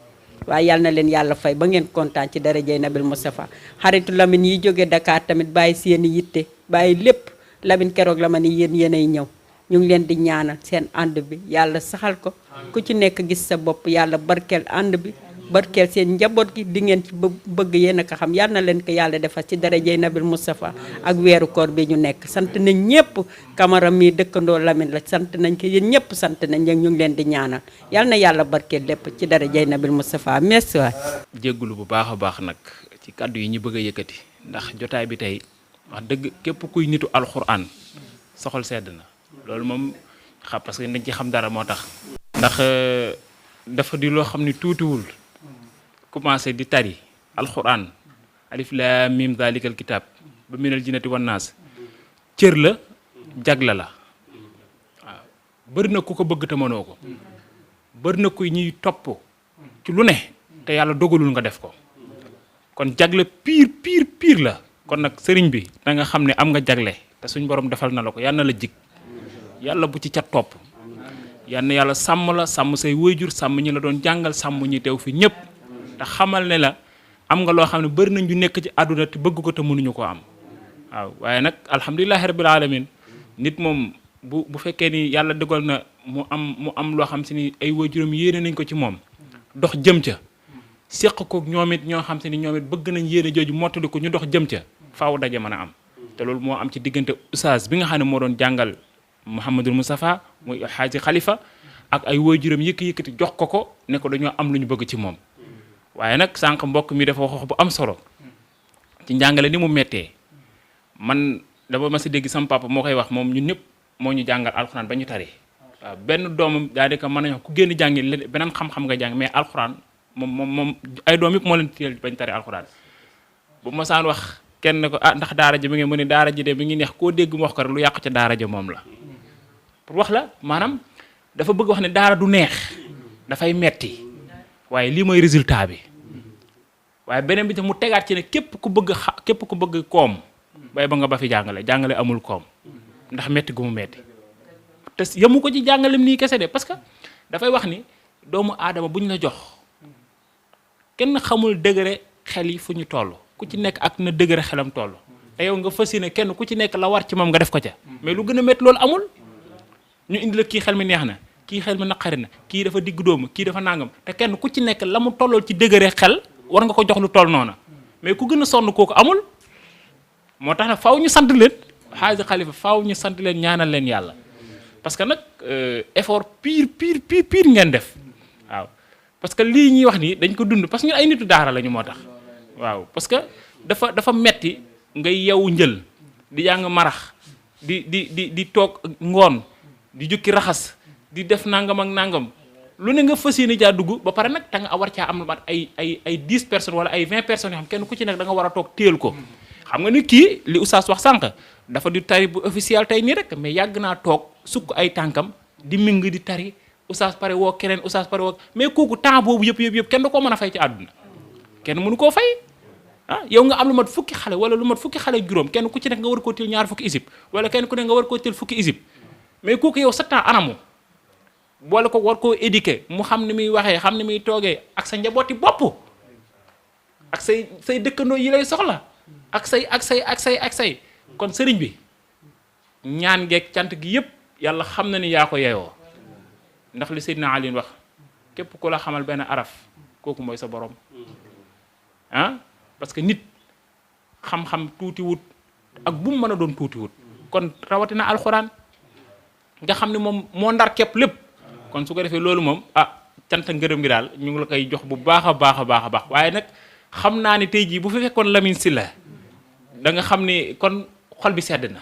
waaye yàlla na leen yàlla fay ba ngeen kontaan ci darajay Nabil Moustapha xaritu Lamine yi jógee Dakar tamit bàyyi seeni yitte bàyyi lépp Lamine keroog la ma ni yéenay ñëw ñu ngi leen di ñaanal seen ànd bi yàlla saxal ko ku ci nekk gis sa bopp yàlla barkeel ànd bi barkeel seen njaboot gi di ngeen ci bëgg yéen a ko xam yal na leen ko yàlla defal ci darajay Nabil Moustapha ak weeru koor bi ñu nekk sant nañ ñëpp Camara mi dëkkandoo Lamine la sant nañ ko yéen ñëpp sant nañ ñu ngi leen di ñaanal yal na yàlla barkeel lépp ci darajay Nabil Moustapha merci waay. jéggulu bu baax a baax nag ci kàddu yi ñu bëgg a yëkkati ndax jotaay bi tey wax dëgg képp kuy nitu alxuraan soxol sedd na loolu moom xam parce que dañ ci xam dara moo tax. ndax dafa di loo xam ni tuutiwul. commencé di tari alxuraan alif laam miim zaalikal kitaab ba minal jinnati wan naas cër la jagla la waaw bëri na ku ko bëgg te mënoo ko bëri na kuy ñuy topp ci lu ne te yàlla dogalul nga def ko kon jagle piir la kon nag sëriñ bi da nga xam ne am nga jagle te suñ borom defal na la ko yàlla na la jig yàlla bu ci cat topp yàlla na yàlla sàmm la sàmm say waajur sàmm ñi la doon jàngal sàmm ñi teew fi ñëpp te xamal ne la am nga loo xam ne bëri nañ ñu nekk ci àdduna te bëgg ko te mënuñu ko am waaw waaye nag alhamdulilahi rabbil alamin nit moom bu fekkee ni yàlla dogal na mu am loo xam si ni ay waajuram yéene nañ ko ci moom dox jëm ca séq ko ñoom it ñoo xam si ni ñoom it bëgg nañ yéene jooju mottali ko ñu dox jëm ca faaw daje mën a am te loolu moo am ci diggante oustaz bi nga xam ne moo doon jàngal Mouhamadul Moustapha muy Xaaji Xalifa ak ay waajuram yëkkati jox ko ne ko dañoo am lu ñu bëgg ci moom waaye nag sànq mbokk mi dafa wax bu am solo ci njàngale ni mu mettee man dama ma si dégg sama papa moo koy wax moom ñun ñëpp moo ñu jàngal alxuraan ba ñu tari waaw benn doomam daanaka mën nañu ku génn jàngi beneen xam-xam nga jàng mais alxuraan moom ay doom yëpp moo leen teel bañ tari alxuraan bu ma saan wax kenn ko ndax daara ji mi ngi mu ne daara ji de mi ngi neex koo dégg mu wax ko rek lu yàq ca daara ja moom la pour wax la maanaam dafa bëgg wax ne daara du neex dafay metti waaye lii mooy résultat bi waaye beneen bi tam mu tegaat ci ne képp ku bëgg koom bay ba nga ba fi jàngale amul koom ndax metti gu mu metti te yemu ko ci jàngalem nii kese de parce que dafay wax ni doomu aadama bu ñu la jox kenn xamul degré xel yi fu ñu toll ku ci nekk ak na degré xelam toll te yow nga fas yéene kenn ku ci nekk la war ci moom nga def ko ca mais lu gën a metti loolu amul ñu indi la kii xel mi neex na kii xel mi naqari na kii dafa digg doomu kii dafa nangam te kenn ku ci nekk la mu tollool ci degré xel war nga ko jox lu toll noona mais ku gën a sonn kooku amul moo tax nag faaw ñu sant leen Xaaji Xalifa faaw ñu sant leen ñaanal leen yàlla parce que nag effort pire ngeen def waaw parce que lii ñuy wax nii dañ ko dund parce que ñun ay nitu daara lañu moo tax waaw parce que dafa metti ngay yeewu njël di jàng marax di toog ngoon di jukki raxas di def nangam ak nangam lu ne nga fas yéene jaa dugg ba pare nag da nga war caa am lu mat ay 10 personnes wala ay 20 personnes yoo xam kenn ku ci nekk da nga war a toog téel ko xam nga ni kii li oustaz wax sànq dafa di tari bu officiel tey nii rek mais yàgg naa toog sukk ay tànkam di ming di tari oustaz pare woo keneen oustaz pare woo mais kooku temps boobu yëpp kenn da koo mën a fay ci àdduna kenn mënu koo fay yow nga am lu mat fukki xale wala lu mat fukki xale juróom kenn ku ci nekk nga war koo téel ñaar fukki isib wala kenn ku nekk nga war koo téel fukki isib mais kooku yow sa temps anamu boole ko war koo éduquer mu xam ni muy waxee xam ni muy toogee ak sa njabooti bopp ak say dëkkandoo yi lay soxla ak say kon sëriñ bi ñaan geeg cant gi yëpp yàlla xam na ni yaa ko yeyoo ndax li Seydina Ali wax képp ku la xamal benn araf kooku mooy sa borom parce que nit xam-xam tuuti wut ak bu mu mën a doon tuuti wut kon rawatina alxuraan nga xam ne moom moo ndar képp lépp kon su ko defee loolu moom cant ngërëm gi daal ñu ngi la koy jox bu baax a baax waaye nag xam naa ne tey jii bu fi fekkoon Lamine Sylla da nga xam ne kon xol bi sedd na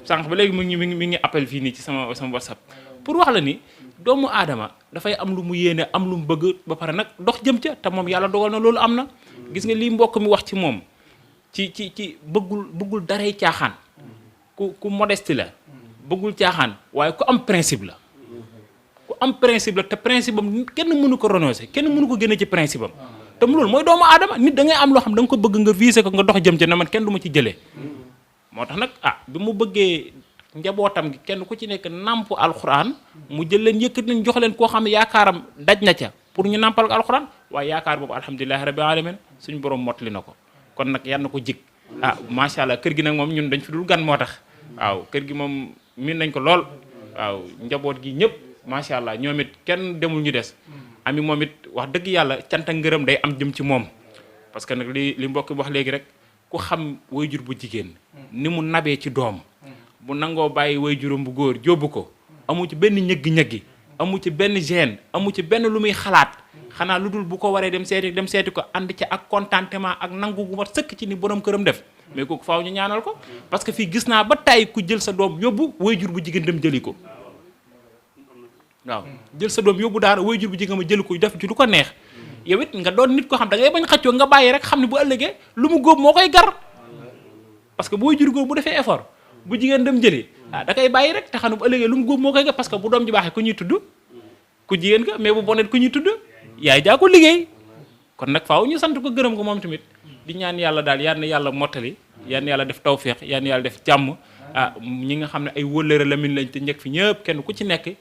sànq ba léegi mi ngi appel fii nii ci sama WhatsApp pour wax la ni doomu aadama dafay am lu mu yéene am lu mu bëgg ba pare nag dox jëm ca te moom yàlla dogal na loolu am na gis nga lii mbokk mi wax ci moom ci bëggul daray caaxaan ku modeste la bëggul caaxaan waaye ku am principe la te principe am kenn mënu ko renoncer kenn mënu ko génne ci principe am te mu loolu mooy doomu aadama nit da ngay am loo xam da nga ko bëgg nga viser ko nga dox jëm ca ne man kenn du ma ci jëlee moo tax nag bi mu bëggee njabootam gi kenn ku ci nekk nampu alxuraan mu jël leen yëkkat leen jox leen koo xam ne yaakaaram daj na ca pour ñu nampal ko alxuraan waaye yaakaar boobu alhamdulilahi rabbil alamin suñu borom mottali na ko kon nag yal na ko jig macha allah kër gi nag moom ñun dañ fi dul gan moo tax waaw kër gi moom miin nañ ko lool waaw njaboot gi ñëpp macha allah ñoom it kenn demul ñu des ami moom it wax dëgg yàlla cant ak ngërëm day am jëm ci moom parce que nag li mbokk wax léegi rek ku xam wayjur bu jigéen ni mu nabee ci doom bu nangoo bàyyi wayjuram bu góor jóbbu ko amu ci benn ñëggi-ñëggi amu ci benn gêne amu ci benn lu muy xalaat xanaa lu dul bu ko waree dem seeti ko ànd ci ak contentement ak nangu gu mat sëkk ci ni borom këram def mais kooku faaw ñu ñaanal ko parce que fii gis naa ba tey ku jël sa doom yóbbu wayjur bu jigéen dem jëli ko waaw jël sa doom yóbbu daara wayjur bu jigéen ma jëli ko def ci lu ko neex yow it nga doon nit ko xam da ngay bañ xëccoo nga bàyyi rek xam ne bu ëllëgee lu mu góob moo koy gar parce que bu wayjur góor bu defee effort bu jigéen dem jëli da koy bàyyi rek te xam ne bu ëllëgee lu mu góob moo koy gar parce que bu doom ji baaxee ku ñuy tudd ku jigéen ka mais bu bonet ku ñuy tudd yaay jaa ko liggéey kon nag faaw ñu sant ko gërëm ko moom tamit di ñaan yàlla daal yal na yàlla mottali yal na yàlla def tawféex yal na yàlla def jàmm ñi nga xam ne ay wëllëre Lamine lañ te njëkk fi ñëpp kenn ku ci nekk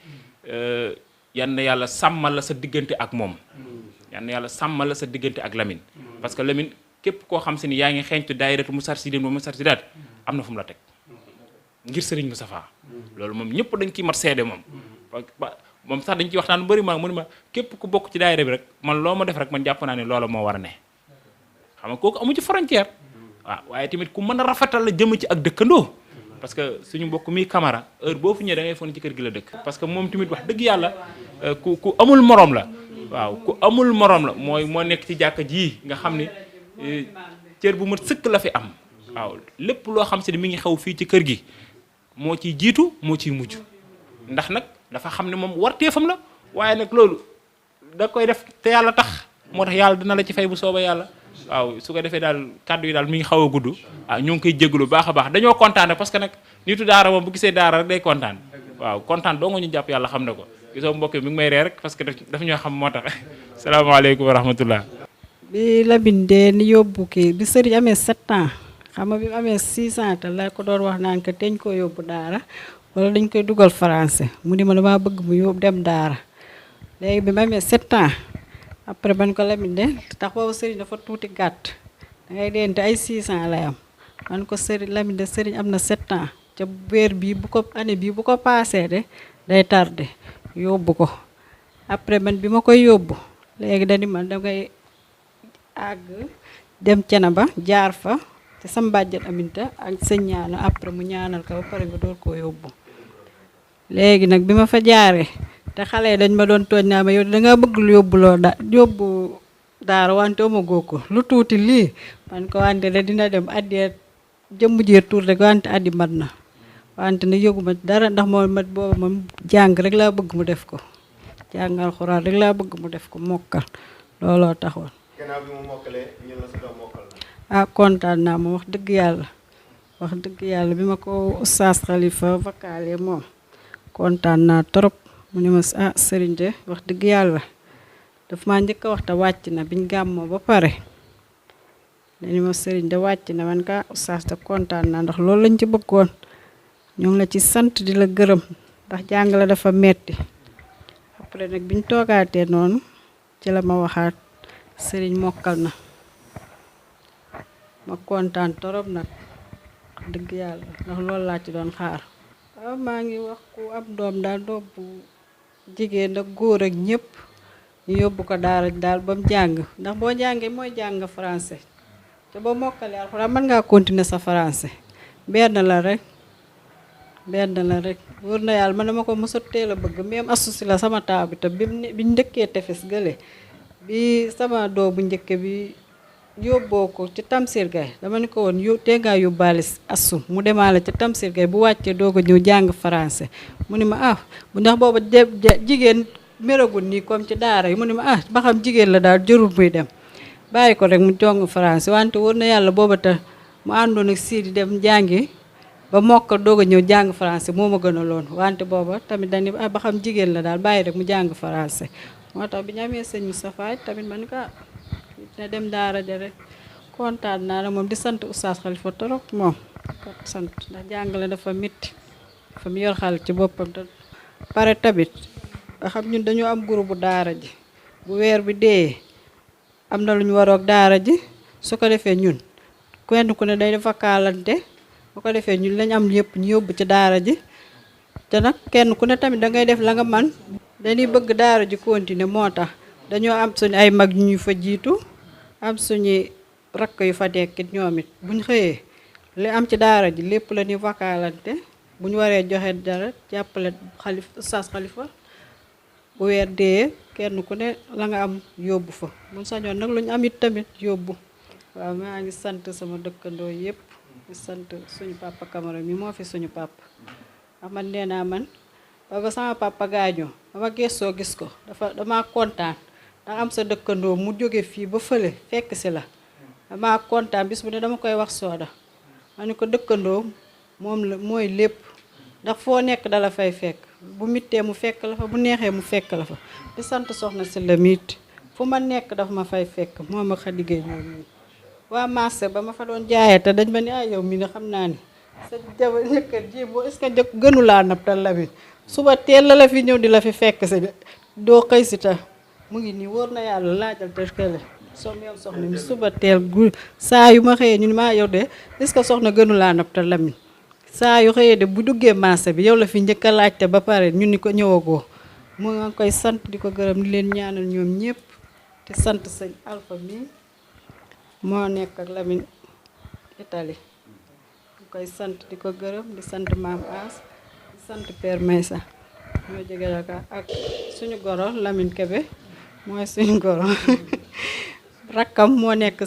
yal na yàlla sàmmal la sa diggante ak moom yal na yàlla sàmmal la sa diggante ak Lamine parce que Lamine képp koo xam si ni yaa ngi xeeñtu daayiratu Moustarchidine ba Moustarchidaty am na fu mu la teg ngir Serigne Moustapha loolu moom ñëpp dañ ciy mat seede moom moom sax dañ ciy waxtaan bu bëri mu ne ma képp ku bokk ci daayira bi rek man loo ma def rek man jàpp naa ne loola moo war a ne xam nga kooku amu ci frontière waaw waaye tamit ku mën a rafetal la jëm ci ak dëkkandoo parce que suñu mbokk mi Camara heure boo fu ñëwee da ngay foog ci kër gi la dëkk parce que moom tamit wax dëgg yàlla ku amul morom la waaw ku amul morom la moo nekk ci jàkka ji nga xam ni cër bu mat sëkk la fi am waaw lépp loo xam si ne mi ngi xew fii ci kër gi moo ciy jiitu moo ciy mujj ndax nag dafa xam ne moom warteefam la waaye nag loolu da koy def te yàlla tax moo tax yàlla dina la ci fay bu sooba yàlla waaw su ko defee daal kàddu yi daal mi ngi xaw a gudd waaw ñu ngi koy jégalu baax a baax dañoo kontaan parce que nag nitu daara moom bu gisee daara rek day kontaan waaw kontaan doo nga ñu jàpp yàlla xam na ko gisoo mbokk mi ngi may ree rek parce que dafa ñoo xam moo tax salaamaaleykum wa rahmatullah bi Lamine dee ni yóbbu kii bi sëriñ amee 7 ans xam nga bi mu amee 6 ans te la ko doon wax naan que teñ koo yóbbu daara wala dañ koy dugal français mu ni ma damaa bëgg mu yóbbu dem daara léegi bi mu amee 7 ans après ban ko Lamine de tax boobu sëriñ dafa tuuti gàtt da ngay dente ay 6 ans lay am man ko sëriñ Lamine de sëriñ am na 7 ans ca weer bii bu ko année bii bu ko paasee de day tardé yóbbu ko après man bi ma koy yóbbu léegi dañu man dangay àgg dem Thiénaba jaar fa te sama bàjjen Aminta ak sëñ ñaanu après mu ñaanal ko ba pare nga door koo yóbbu léegi nag bi ma fa jaaree te xale yi dañ ma doon tooñ naa ma yow dangaa bëgg lu yóbbu daara wante amagoo ko lu tuuti lii man ko wante da dina dem addee jëmm jee tuur rek wante addi mat na wante na yëguma dara ndax moom mat booba moom jàng rek laa bëgg mu def ko jàng alxuraan rek laa bëgg mu def ko mokkal looloo taxoon gannaaw bi mu mokkalee ñu la sa doom mokkal ah kontaan naa moom wax dëgg yàlla bi ma ko Oustaz Khalifa vocalé moom kontaan naa trop mu ne ma ah sëriñ de wax dëgg yàlla daf maa njëkk a wax te wàcc na biñ gàmmoo ba pare dañu ma sëriñ de wàcc na man ka Oustaz de kontaan naa ndax loolu lañ ci bëggoon ñoo ngi la ci sant di la gërëm ndax jàngale dafa metti après nag biñ toogaatee noonu ci la ma waxaat sëriñ mokkal na ma kontaan torop nag dëgg yàlla ndax loolu laa ci doon xaar waaw maa ngi wax ku am doom daal doom bu jigéen ak góor ak ñëpp ñu yóbbu ko daara daal ba mu jàng ndax boo jàngee mooy jàng français te boo mokkalee alxuraan mën ngaa continuer sa français benn la rek wóor na yàlla man dama ko mos a teel a bëgg même associé la sama taaw bi te biñ njëkkee tefes gële bi sama doo bu njëkke bi yóbboo ko ci Tamsir Gaye dama ni ko woon tee ngaa yóbbaale assu mu demaale ci Tamsir Gaye bu wàccee doo ko ñëw jàng français mu ni ma bu ndax booba jigéen méragul nii comme ci daara yi mu ni ma ba xam jigéen la daal jërul muy dem bàyyi ko rek mu jong français wante wóor na yàlla booba te mu àndoon ak Sidi dem jàngi ba mokk doog a ñëw jàng français moo ma gënaloon wante booba tamit dañu ba xam jigéen la daal bàyyi rek mu jàng français moo tax bi ñu amee sëñ Moustapha tamit man ka ne dem daara ja rek kontaan naa la moom di sant Oustaz Khalifa torop moom ko sant ndax jàngale dafa métti dafa mu yor xal ci boppam te pare tamit nga xam ñun dañoo am groupe bu daara ji bu weer bi dee am na lu ñu waroog daara ji su ko defee ñun kenn ku ne day dafa kaalante bu ko defee ñun lañ am yëpp ñu yóbbu ci daara ji te nag kenn ku ne tamit dangay def la nga man dañuy bëgg daara ji continuer moo tax dañoo am suñu ay mag ñu fa jiitu am suñu rakk yu fa nekkit ñoom it buñ xëyee li am ci daara ji lépp la ñuy vakaalante bu ñu waree joxe dara jàppale Oustaz Khalifa bu weer dee kenn ku ne la nga am yóbbu fa buñ sañoon nag lu ñu am it tamit yóbbu waaw maa ngi sant sama dëkkandoo yëpp di sant suñu papa Camara mi moo fi suñu papa ndax man nee naa man ba sama papa gaañoo dama gëstoo gis ko dama kontaan ndax am sa dëkkandoo mu jóge fii ba fële fekk si la dama kontaan bis bu ne dama koy wax Sooda ma ne ko dëkkandoo moom la mooy lépp ndax foo nekk dala fay fekk bu mittee mu fekk la fa bu neexee mu fekk la fa di sant soxna si la miit fu ma nekk dafa ma fay fekk moo ma xa liggéey ñoom waa marché ba ma fa doon jaayee te dañ ma ni yow mi nga xam naa ni sa jabar jëkkër ji boo est-ce que gënu laa naptal la mi suba teel la fi ñëw di la fi fekk si doo xëy si ta mu ngi nii wóor na yàlla laajal te kële yow soxna mi suba teel gu saa yu ma xëyee ñu ni maa yow de est-ce que soxna gënu laa naptal la mi saa yu xëyee de bu duggee marché bi yow la fi njëkk a laajte ba pare ñu ni ko ñëwagoo mu nga koy sant di ko gërëm di leen ñaanal ñoom ñëpp te sant sëñ Alpha mi moo nekk ak Lamine Italie di koy sant di ko gërëm di sant maam As di sant Père Maysa ñoo jóge Dakar ak suñu goro Lamine Kebe mooy suñu goro rakkam moo nekk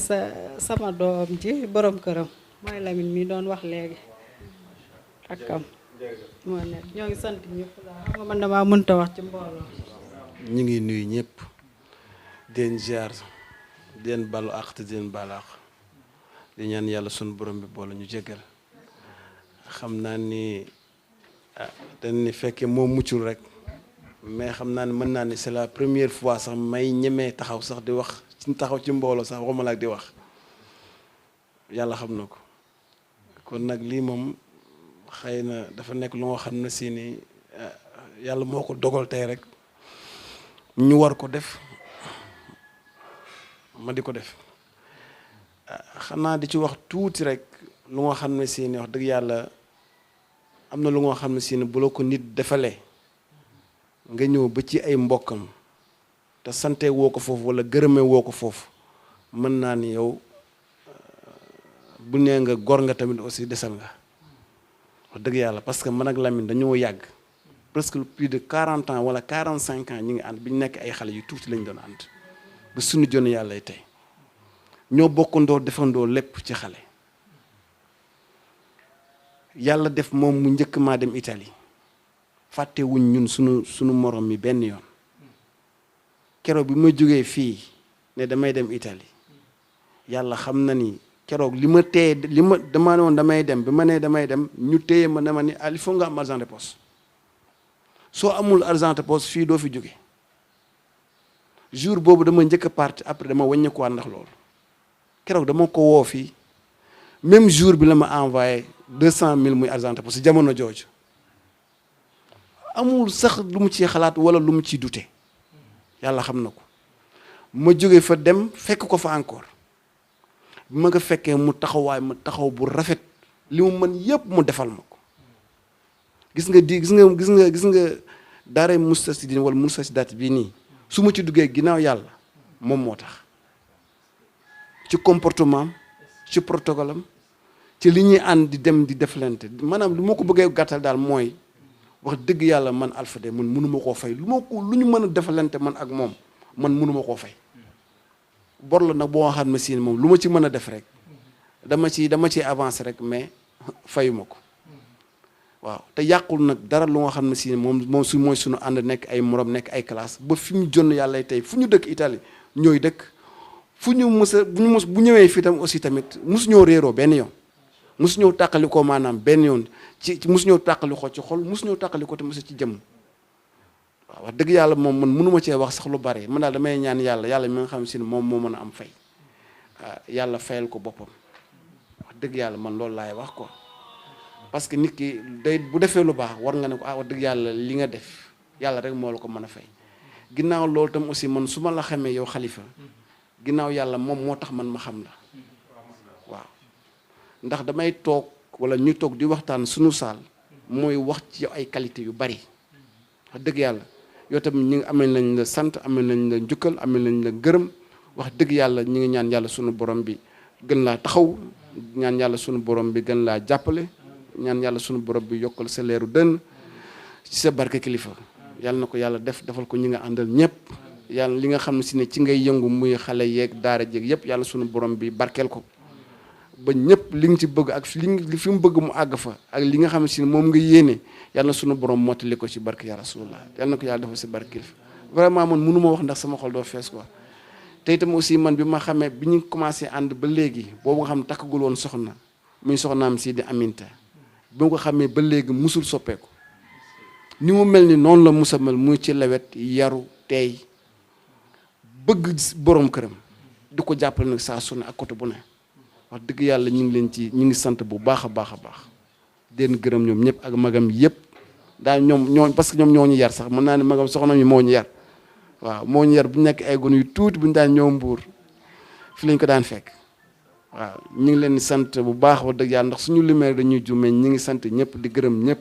sama doom ji borom këram mooy Lamine mi doon wax léegi rakkam moo nekk ñoo ngi sant ñëpp daal xam nga man damaa mënta wax ci mbooloo. ñu ngi nuyu ñëpp di leen ziar di leen balu àq te di leen baal àq di ñaan yàlla sunu borom bi boole ñu jéggal xam naa ni dañ ni fekkee moo muccul rek mais xam naa ne mën naa ni c'est la première fois sax may ñemee taxaw sax di wax ci taxaw ci mbooloo sax waxuma la ak di wax yàlla xam na ko kon nag lii moom xëy na dafa nekk lu nga xam ne si ni yàlla moo ko dogal tey rek ñu war ko def ma di ko def xanaa di ci wax tuuti rek lu nga xam ne si ni wax dëgg yàlla am na lu nga xam ne si ni bu la ko nit defalee nga ñëw ba ci ay mbokkam te sante woo ko foofu wala gërëme woo ko foofu mën naa ni yow bu nee nga gor nga tamit aussi desal nga wax dëgg yàlla parce que man ak Lamine dañoo yàgg presque plus de 40 ans wala 45 ans ñi ngi ànd bi ñu nekk ay xale yu tuuti lañ doon ànd ba suñu jonn yàlla tey ñoo bokkandoo defandoo lépp ci xale yàlla def moom mu njëkk maa dem Italie fàttewuñ ñun sunu morom mi benn yoon keroog bi ma jógee fii ne damay dem Italie yàlla xam na ni keroog li ma téye dama ne woon damay dem bi ma nee damay dem ñu téye ma dama ni il faut nga am argent de poche soo amul argent de poche fii doo fi jóge jour boobu dama njëkk a parti après dama wàññeekuwaat ndax loolu keroog dama ko woo fii même jour bi la ma envoyé 200 000 muy argent de poche si jamono jooju amul sax lu mu ciy xalaat wala lu mu ciy dute yàlla xam na ko ma jóge fa dem fekk ko fa encore bi ma nga fekkee mu taxawaay ma taxaw bu rafet li mu mën yépp mu defal ma ko gis nga daara Moustarchidine wala Moustarchidaty bii nii su ma ci duggee ginnaaw yàlla moom moo tax ci comportement am ci protocole am ci li ñuy ànd di dem di deflante maanaam lu ma ko bëggee gàttal daal mooy wax dëgg yàlla man Alpha de man mënuma koo fay lu ñu mën a defalante man ak moom man mënuma koo fay bor la nag boo xam ne si moom lu ma ci mën a def rek dama ci avancer rek mais fayuma ko waaw te yàqul nag dara lu nga xam ne si moom su mooy suñu ànd nekk ay morom nekk ay classe ba fi mu jonn yàlla tey fu ñu dëkk Italie ñooy dëkk fu ñu bu ñëwee fii tam aussi tamit mosu ñoo réeroo benn yoon mosu ñëw tàqali ko maanaam benn yoon ci mosu ñëw tàqali ko ci xol mosu ñëw tàqali ko te mosu ci jëmm waaw wax dëgg yàlla moom man mënuma cee wax sax lu bari man daal damay ñaan yàlla mi nga xam si ne moom moo mën a am fay yàlla fayal ko boppam wax dëgg yàlla man loolu laay wax quoi parce que nit ki day bu defee lu baax war nga ne ko wax dëgg yàlla li nga def yàlla rek moo la ko mën a fay ginnaaw loolu tam aussi man su ma la xamee yow Khalifa ginnaaw yàlla moom moo tax man ma xam la waaw ndax damay toog wala ñu toog di waxtaan suñu saal mooy wax ci ay qualité yu bari wax dëgg yàlla yow tamit ñi ngi amee nañ la sant amee nañ la njukkal amee nañ la gërëm wax dëgg yàlla ñi ngi ñaan yàlla sunu borom bi gën laa taxaw ñaan yàlla sunu borom bi gën laa jàppale ñaan yàlla sunu borom bi yokkal sa leeru dënn ci sa barke kilifa yàlla na ko yàlla defal ko ñi nga àndal ñëpp yàlla li nga xam ne si ne ci ngay yëngu muy xale yeeg daara jeeg yëpp yàlla sunu borom bi barkeel ko ba ñëpp li nga ci bëgg ak li fi mu bëgg mu àgg fa ak li nga xam ne si ne moom nga yéene yàlla na sunu borom mottali ko ci barke ya rasulullah yàlla na ko yàlla defal si barke kilifa vraiment man mënu ma wax ndax sama xol doo fees quoi te itam aussi man bi ma xamee bi ñu commencé ànd ba léegi boobu nga xam ne takkagul woon soxna muy soxnaam si di Aminta bi ma ko xamee ba léegi musul soppeeku ni mu mel ni noonu la musa mel muy ci lawet yaru teey bëgg borom këram di ko jàppale nag saa su ne ak côté bu ne wax dëgg yàlla ñu ngi leen ci ñu ngi sant bu baax a baax a baax den gërëm ñoom ñëpp ak magam yëpp daal ñoom parce que ñoom ñoo ñu yar sax mën naa ne magam soxna mi moo ñu yar waaw moo ñu yar bu ñu nekk ay gone yu tuuti bu ñu daan ñëw Mbuur fi lañ ko daan fekk waaw ñu ngi leen di sant bu baax wax dëgg yàlla ndax suñu limee dañuy jume ñi ngi sant ñëpp di gërëm ñëpp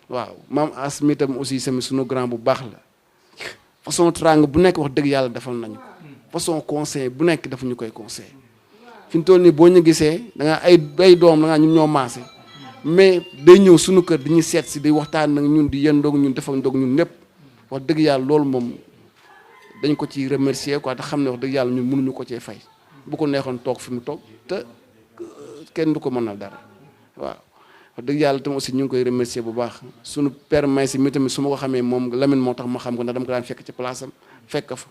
waaw maam as mi tam aussi sami suñu grand bu baax la façon trang bu nekk wax dëgg yàlla defal nañu ko façon conseil bu nekk dafa ñu koy conseil fi ñu toll nii boo ñu gisee da nga ay doom da nga ñun ñoo maase mais day ñëw suñu kër di ñu seet si di waxtaan nag ñun di yendoog ñun def ak ndoog ñun ñëpp wax dëgg yàlla loolu moom dañ ko ci remercier quoi te xam ne wax dëgg yàlla ñun mënuñu ko cee fay bu ko neexoon toog fi mu toog te kenn du ko mënal dara waaw wax dëgg yàlla tam aussi ñu ngi koy remercier bu baax suñu père may si mi tamit su ma ko xamee moom Lamine moo tax ma xam ko ndax dama ko daan fekk ci place am fekk fa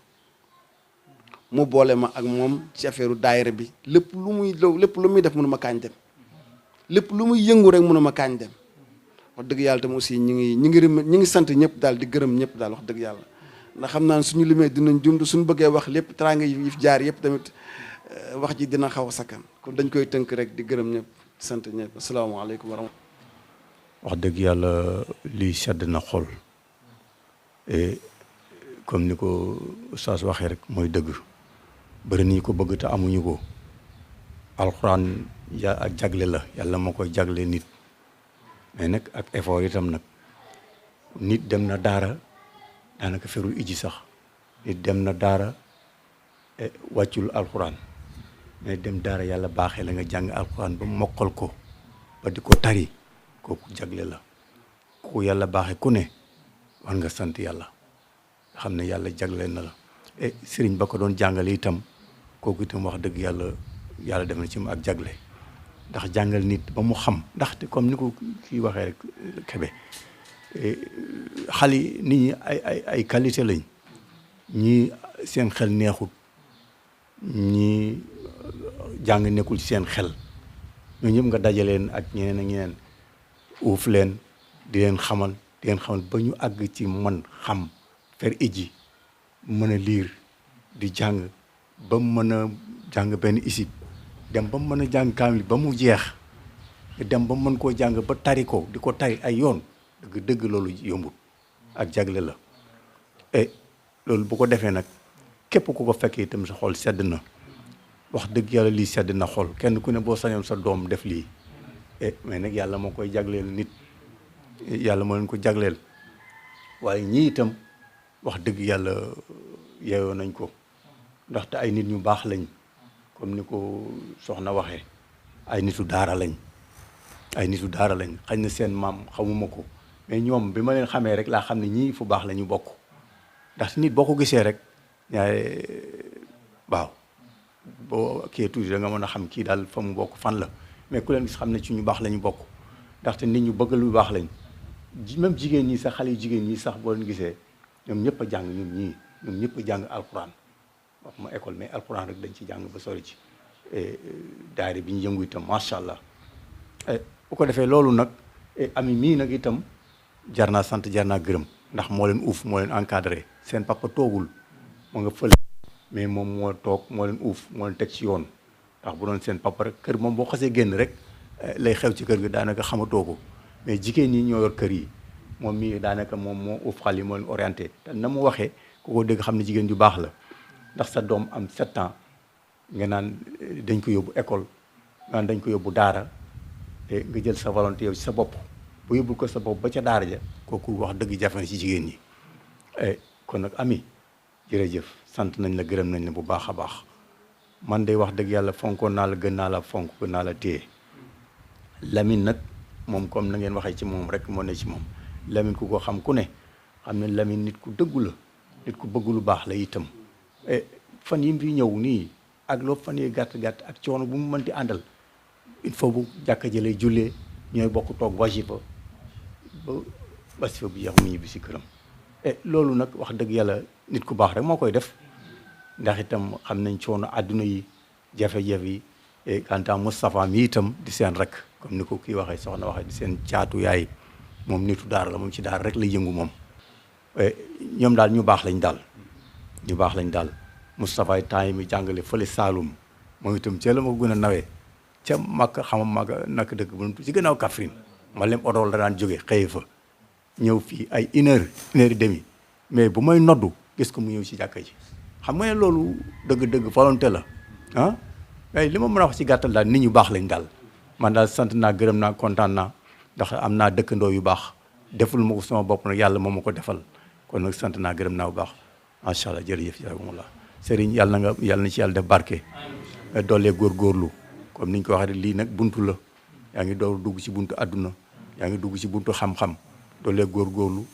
mu boole ma ak moom ci affaire daayira bi lépp lu muy def mënu ma kaañ dem lépp lu muy yëngu rek mënu ma kaañ dem wax dëgg yàlla tam aussi ñu ngi sant ñëpp daal di gërëm ñëpp daal wax dëgg yàlla ndax xam naa ne suñu limee dinañ jumtu suñu bëggee wax lépp teraanga yi fi jaar yëpp tamit wax ji dina xaw a sakkan kon dañ koy tënk rek di gërëm ñëpp sant ñëpp asalaamaaleykum wa rahmatulah. wax dëgg yàlla lii sedd na xol et comme ni ko Oustaz waxee rek mooy dëgg bëri nañu ko bëgg te amuñu ko alxuraan ak jagle la yàlla moo koy jagle nit mais nag ak effort itam nag nit dem na daara daanaka ferul iji sax nit dem na daara wàccul alxuraan mais dem daara yàlla baaxee la nga jàng alxuraan ba mokkal ko ba di ko tari kooku jagle la ku yàlla baaxee ku ne war nga sant yàlla nga xam ne yàlla jagle na la et sëriñ ba ko doon jàngale itam kooku itam wax dëgg yàlla def na ci mu ak jagle ndax jàngal nit ba mu xam ndaxte comme ni ko kii waxee rek Kébé xale yi nit ñi ay qualité lañ ñii seen xel neexut ñii jàng nekkul ci seen xel ñoo ñëpp nga dajaleen ak ñeneen ak ñeneen uuf leen di leen xamal ba ñu àgg ci man xam fer iji mën a liir di jàng ba mën a jàng benn isib dem ba mën a jàng kaamil ba mu jeex dem ba mën koo jàng ba tari ko di ko tari ay yoon dëgg loolu yombut ak jagle la et loolu bu ko defee nag képp ku ko fekkee itam sa xol sedd na wax dëgg yàlla lii sedd na xol kenn ku ne boo sañoon sa doom def lii mais nag yàlla moo koy jagleel nit yàlla moo leen ko jagleel waaye ñii itam wax dëgg yàlla yeeyoo nañ ko ndaxte ay nit ñu baax lañ comme ni ko soxna waxee ay nitu daara lañ xañ na seen maam xamuma ko mais ñoom bi ma leen xamee rek laa xam ne ñii fu baax la ñu bokk ndax nit boo ko gisee rek waaw boo kii tuuti da nga mën a xam kii daal fa mu bokk fan la mais ku leen gis xam ne ci ñu baax la ñu bokk ndaxte nit ñu bëgg lu baax lañ même jigéen ñi sax xale yu jigéen ñi sax boo leen gisee ñoom ñëpp a jàng ñoom ñëpp a jàng alxuraan wax ma école mais alxuraan rek dañ ci jàng ba sori ci daayira bi ñu yëngu itam macha allah bu ko defee loolu nag ami mii nag itam jar naa sant jar naa gërëm ndax moo leen uuf moo leen encadré seen papa toogul moo nga fële mais moom moo toog moo leen uuf moo leen teg ci yoon ndax bu doon seen papa rek kër moom boo xasee génn rek lay xew ci kër gi daanaka xamatoo ko mais jigéen ñi ñoo yor kër yi moom mii daanaka moom moo uuf xale yi moo leen orienté te na mu waxee ku ko dégg xam ne jigéen ju baax la ndax sa doom am 7 ans nga naan dañ ko yóbbu école nga naan dañ ko yóbbu daara te nga jël sa volonté yow ci sa bopp bu yóbbul ko sa bopp ba ca daara ja kooku wax dëgg jafe na ci jigéen ñi kon nag ami jërëjëf sant nañ la gërëm nañ la bu baax a baax man de wax dëgg yàlla fonkoon naa la gën naa la fonk gën naa la téye Lamine nag moom comme na ngeen waxee ci moom rek moo ne ci moom Lamine ku ko xam ku ne xam ne Lamine nit ku dëggu la nit ku bëgg lu baax la itam fan yi mu fi ñëw nii ak loo fan yi gàtt ak coono bu mu mënti àndal il faut bu jàkka jëlee jullee ñooy bokk toog wasifa ba wasifa bu jeex mu ñibbi si këram loolu nag wax dëgg yàlla nit ku baax rek moo koy def ndax itam xam nañ coono àdduna yi jafe-jafe yi kanta Moustapha mi itam di seen rek comme ni ko kii waxee soxna waxee di seen caatu yaay moom nitu daara la moom ci daara rek lay yëngu moom ñoom daal ñu baax lañ daal Moustapha yi temps yi mi jàngale fële Saalum moom itam ca la ma gën a nawee ca Makka Makka nak dëkk bu ci gënaaw Kaffrine ma lem oto la daan jóge xëye fa ñëw fii ay 1 heure et demie mais bu may noddu gis ko mu ñëw ci jàkka ji xam nga ne loolu dëgg-dëgg volonté la mais li ma mën a wax ci gàttal daal nit ñu baax lañ daal man daal sant naa gërëm naa kontaan naa ndax am naa dëkkandoo yu baax deful ma ko sama bopp nag yàlla moo ma ko defal kon nag sant naa gërëm naa bu baax macha allah jërëjëf jazakumullah Serigne yàlla na ci yàlla def barke doolee góorgóorlu comme ni ñu ko waxee lii nag buntu la yaa ngi door dugg ci buntu àdduna yaa ngi dugg ci buntu xam-xam doolee góorgóorlu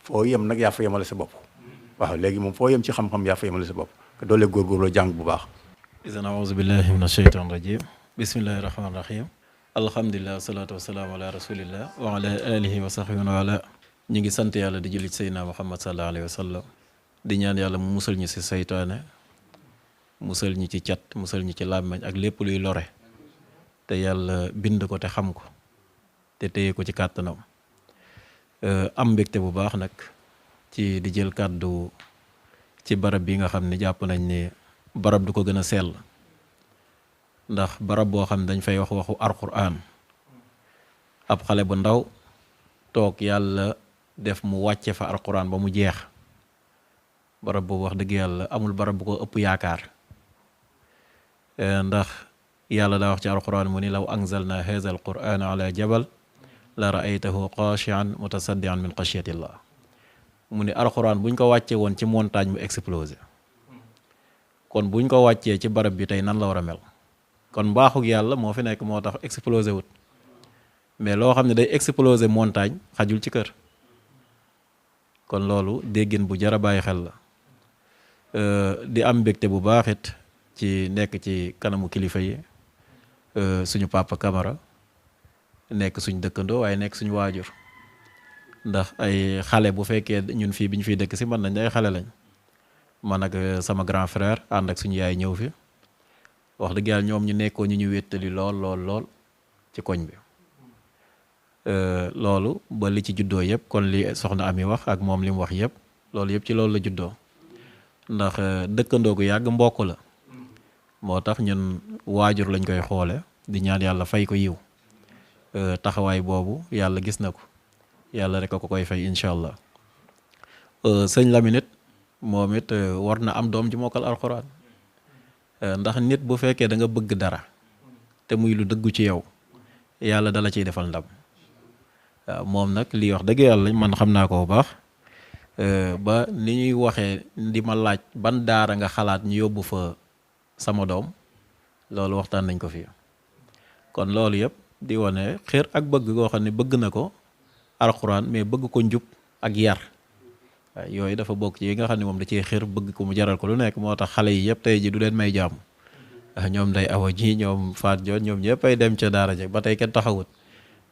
foo yem nag yaa fa yemale sa bopp waaw léegi moom foo yem ci xam-xam yaa fa yemale sa bopp te doolee góorgóorlu jàng bu baax. idan auzu billahi min asheytan rajim bismillahi rahmani rahim alhamdulilah wasalaatu wasalaamu ala rasulillah wa ala alihi wa sahbihi wa ala ñu ngi sant yàlla di julli ci Seydina Muhammad sallallahu alayhi wa sallam di ñaan yàlla mu musal ñu ci saytaane musal ñi ci cat musal ñi ci làmmeñ ak lépp luy lore te yàlla bind ko te xam ko te téye ko ci kàttanam am mbégte bu baax nag ci di jël kàddu ci barab bi nga xam ne jàpp nañ ne barab du ko gën a sell ndax barab boo xam ne dañ fay wax waxu alxuraan ab xale bu ndaw toog yàlla def mu wàcce fa alxuraan ba mu jeex barab boobu wax dëgg yàlla amul barab bu ko ëpp yaakaar ndax yàlla daa wax ci alxuraan mu ni law anzalna haza alqurana ala jabal la raaytahu xaashian mutasaddian min xashyatillah mu ni alxuraan buñ ko wàcce woon ci montagne mu explosé kon buñ ko wàccee ci barab bi tey nan la war a mel kon mbaaxug yàlla moo fi nekk moo tax explosé wut mais loo xam ne day explosé montagne xajul ci kër kon loolu déggin bu jar a bàyyi xel la di am mbégte bu baax it ci nekk ci kanamu kilifa yi suñu papa Camara nekk suñu dëkkandoo waaye nekk suñu waajur ndax ay xale bu fekkee ñun fii bi ñu fiy dëkk si man nañ ay xale lañ man ak sama grand frère ànd ak suñu yaay ñëw fi wax dëgg yàlla ñoom ñu nekkoon ñu wéttali lool ci koñ bi loolu ba li ci juddoo yëpp kon li soxna Ami wax ak moom li mu wax yëpp loolu yëpp ci loolu la juddoo ndax dëkkandoo gu yàgg mbokk la moo tax ñun waajur lañ koy xoole di ñaan yàlla fay ko yiw taxawaay boobu yàlla gis na ko yàlla rek a ko koy fay incha allah sëñ Lamine it moom it war na am doom ji mokkal alxuraan ndax nit bu fekkee da nga bëgg dara te muy lu dëggu ci yow yàlla dala ciy defal ndam waaw moom nag lii wax dëgg yàlla man xam naa ko bu baax ba ni ñuy waxee di ma laaj ban daara nga xalaat ñu yóbbu fa sama doom loolu waxtaan nañ ko fi kon loolu yëpp di wane xër ak bëgg goo xam ne bëgg na ko alxuraan mais bëgg ko njub ak yar waaw yooyu dafa bokk ci yi nga xam ne moom da cee xër bëgg ko mu jaral ko lu nekk moo tax xale yi yëpp tey ji du leen may jàmm ñoom day awa ji ñoom faat joon ñoom ñëpp ay dem ca daara ja ba tey kenn taxawut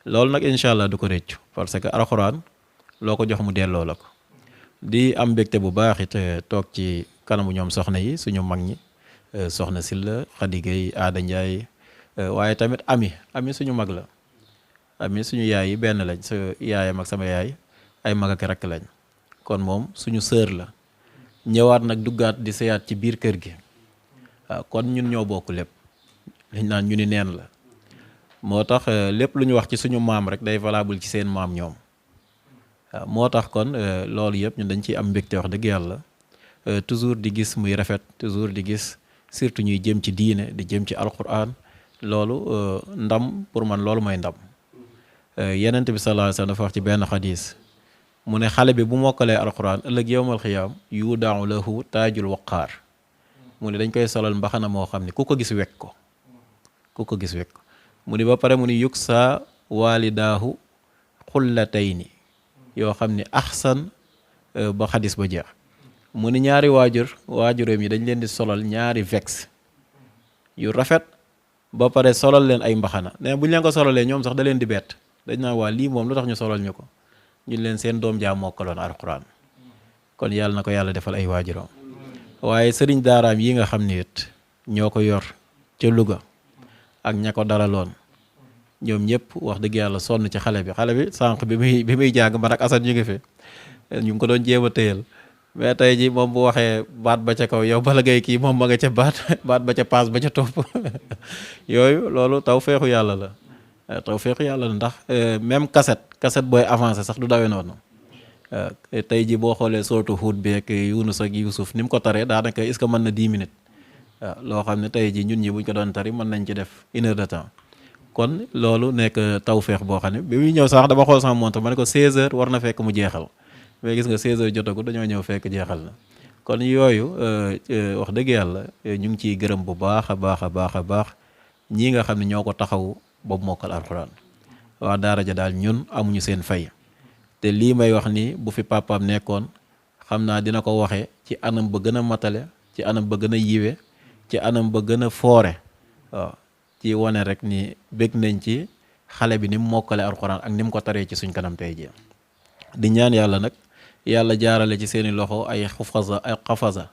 loolu nag incha allah du ko réccu parce que alxuraan loo ko jox mu delloo la ko di am mbégte bu baax it toog ci kanamu ñoom soxna yi suñu mag ñi soxna Silla Khady Gueye Aada Ndiaye waaye tamit ami suñu mag la ami suñu yaay yi benn lañ sa yaayam ak sama yaay ay mag ak rakk lañ kon moom suñu sœur la ñëwaat nag duggaat di seyaat ci biir kër gi waaw kon ñun ñoo bokk lépp liñ naan ñu ni neen la moo tax lépp lu ñu wax ci suñu maam rek day valable ci seen maam ñoom waaw moo tax kon loolu yëpp ñun dañ ciy am mbégte wax dëgg yàlla toujours di gis muy rafet toujours di gis surtout ñuy jëm ci diine di jëm ci alquran loolu ndam pour man loolu mooy ndam yenent bi sallallahu alayhi wasallam dafa wax ci benn xadis mu ne xale bi bu mokkalee alquran ëllëg yowmal xiyaam yuudaaw lahu taajul waqaar mu ne dañ koy solal mbaxana moo xam ne ku ko gis wekk ko mu ne ba pare mu ne yuksa walidaahu xullatayni yoo xam ne ahsan ba xadis ba jeex mu ne ñaari waajuram yi dañ leen di solal ñaari vex yu rafet ba pare solal leen ay mbaxana ne bu ñu leen ko solalee ñoom sax da leen di bett dañ naa waa lii moom lu tax ñu solal ñu ko ñu leen seen doom jaa mokkaloon alquran kon yàlla na ko yàlla defal ay waajuram waaye sëriñ daaraam yi nga xam ne it ñoo ko yor ca Louga ak ña ko dalaloon ñoom ñëpp wax dëgg yàlla sonn ci xale bi sànq bi muy jàng man ak Assane ñu ngi fi ñu ngi ko doon jéem a téyal mais tey ji moom bu waxee baat ba ca kaw yow bala ngay kii moom ma nga ca baat ba ca paas ba ca topp yooyu loolu taw feexu yàlla la ndax même cassette booy avancé sax du dawee noonu tey ji boo xoolee sootu Huud beek Yunus ak Yuusuf ni mu ko taree daanaka est-ce que mën na 10 minutes waaw loo xam ne tey ji ñun ñi buñ ko doon tari mën nañ ci def 1 heure de temps kon loolu nekk tawféex boo xam ne bi muy ñëw sax dama xool sama montre ma ne ko 16 heures war na fekk mu jeexal mais gis nga 16 heures jotagu dañoo ñëw fekk jeexal na kon yooyu wax dëgg yàlla ñu ngi ciy gërëm bu baax a baax a baax a baax ñii nga xam ne ñoo ko taxaw ba mokkal alxuraan waa daara ja daal ñun amuñu seen fay te lii may wax ni bu fi papaam nekkoon xam naa dina ko waxee ci anam ba gën a matale ci anam ba gën a yiwe ci anam ba gën a foore waaw ci wane rek ni bég nañ ci xale bi ni mu mokkale alxuraan ak ni mu ko taree ci suñ kanam tey ji di ñaan yàlla nag yàlla jaarale ci seeni loxo ay xafaza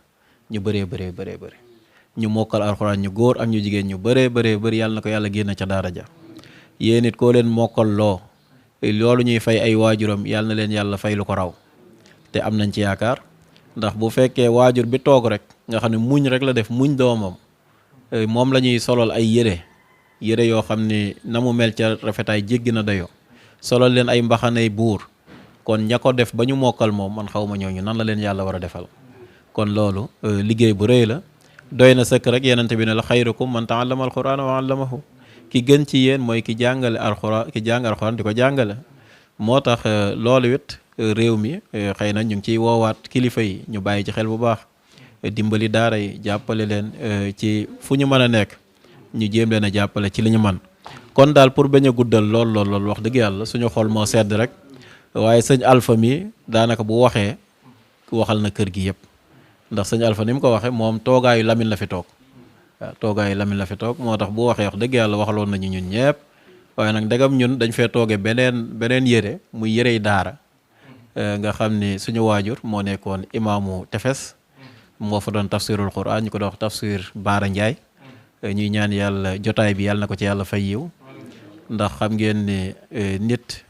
ñu bëree bëri ñu mokkal alxuraan ñu góor ak ñu jigéen ñu bëree bëri yàlla na ko yàlla génn ca daara ja yéen it koo leen mokkal loolu ñuy fay ay waajuram yàlla na leen yàlla fay lu ko raw te am nañ ci yaakaar ndax bu fekkee waajur bi toog rek nga xam ne muñ rek la def muñ doomam moom la ñuy solal ay yére yoo xam ne na mu mel ca rafetaay jéggi na dayoo solal leen ay mbaxanay buur kon ña ko def ba ñu mokkal moom man xaw ma ñooñu nan la leen yàlla war a defal kon loolu liggéey bu rëy la doy na sëkk rek yenente bi ne la xayrukum man taallama alquraan wa allamahu ki gën ci yéen mooy ki jàngale alxuraan ki jàng alxuraan di ko jàngale moo tax loolu it réew mi xëy na ñu ngi ciy woowaat kilifa yi ñu bàyyi ci xel bu baax dimbali daara yi jàppale leen ci fu ñu mën a nekk ñu jéem leen a jàppale ci li ñu mën kon daal pour bañ a guddal lool wax dëgg yàlla suñu xol moo sedd rek waaye sëñ Alpha mi daanaka bu waxee waxal na kër gi yëpp ndax sëñ Alpha ni mu ko waxee moom toogaayu Lamine la fi toog waaw toogaayu Lamine la fi toog moo tax bu waxee wax dëgg yàlla waxaloon nañu ñun ñëpp waaye nag ndegam ñun dañ fee toogee beneen yére muy yërey daara nga xam ni suñu waajur moo nekkoon imaamu tefes moo fa doon tafsirul quran ñu ko doon wax tafsir Baara Ndiaye ñuy ñaan yàlla jotaay bi yàlla na ko ci yàlla fay yiw ndax xam ngeen ni nit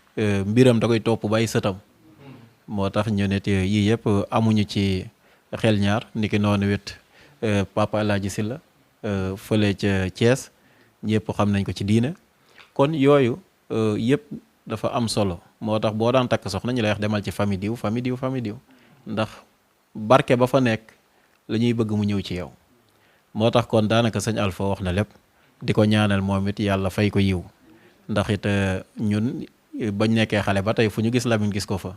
mbiram da koy topp ba ay sëtam moo tax ñu nit yii yëpp amuñu ci xel ñaar niki noonu wit Papa El Hadji Sylla fële ca Thiès ñëpp xam nañ ko ci diine kon yooyu yëpp dafa am solo moo tax boo daan takk soxna ñu lay wax demal ci famille diw ndax barke ba fa nekk la ñuy bëgg mu ñëw ci yow moo tax kon daanaka sëñ Alpha wax na lépp di ko ñaanal moom it yàlla fay ko yiw ndax it ñun bañ nekkee xale ba tey fu ñu gis Lamine gis ko fa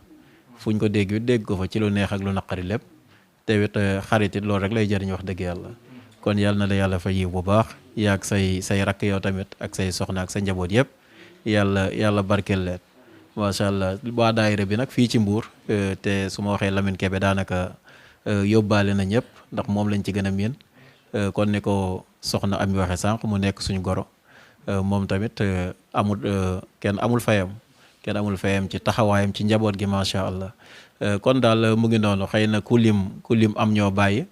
fu ñu ko dégg dégg ko fa ci lu neex ak lu naqari lépp te it xarit it loolu rek lay jëriñ wax dëgg yàlla kon yàlla na la yàlla fay yiw bu baax yaag say rakk yow tamit ak say soxna ak sa njaboot yëpp yàlla barkeel leen macha allah waa daayira bi nag fii ci Mbour te su ma waxee Lamine Kébé daanaka yóbbaale na ñëpp ndax moom lañ ci gën a miin kon ni ko soxna Ami waxe sànq mu nekk suñu goro moom tamit kenn amul fayam ci taxawaayam ci njaboot gi macha allah kon daal mu ngi noonu xëy na ku lim am ñoo bàyyi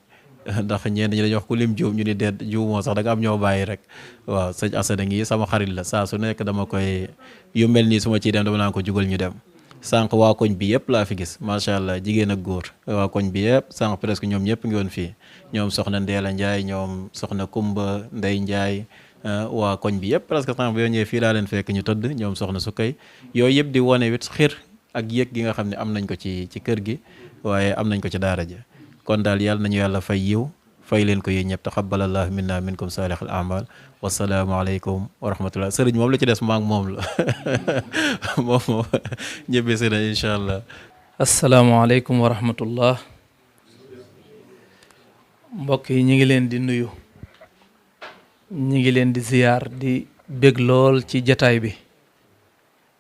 ndax ñenn ñi dañuy wax ku lim juum ñu ni deet juum moo sax da nga am ñoo bàyyi rek waaw sëñ Asada ngi sama xarit la saa su nekk dama koy yu mel nii su ma ciy dem dama naan ko jugal ñu dem sànq waa koñ bi yëpp laa fi gis macha allah jigéen ak góor waa koñ bi yëpp sànq presque ñoom ñëpp ngi woon fii ñoom soxna Ndeela Ndiaye ñoom soxna Kumba Ndey Ndiaye waa koñ bi yëpp presque sànq bi yoo ñëwee fii laa leen fekk ñu tëdd ñoom soxna Sukay yooyu yëpp di wane wit xir ak yëg gi nga xam ne am nañ ko ci kër gi waaye am nañ ko ci daara ja kon daal yàlla nañu yàlla fay yiw fay leen ko yéen ñëpp taqabbalallahu minna minkum salihal amal wasalaamu aleykum wa rahmatullah sëriñ moom la ci des maak moom la moom ñëbbi si na incha allah. asalaamaaleykum wa rahmatullah mbokk yi ñi ngi leen di nuyu ñi ngi leen di ziyaar di bég lool ci jataay bi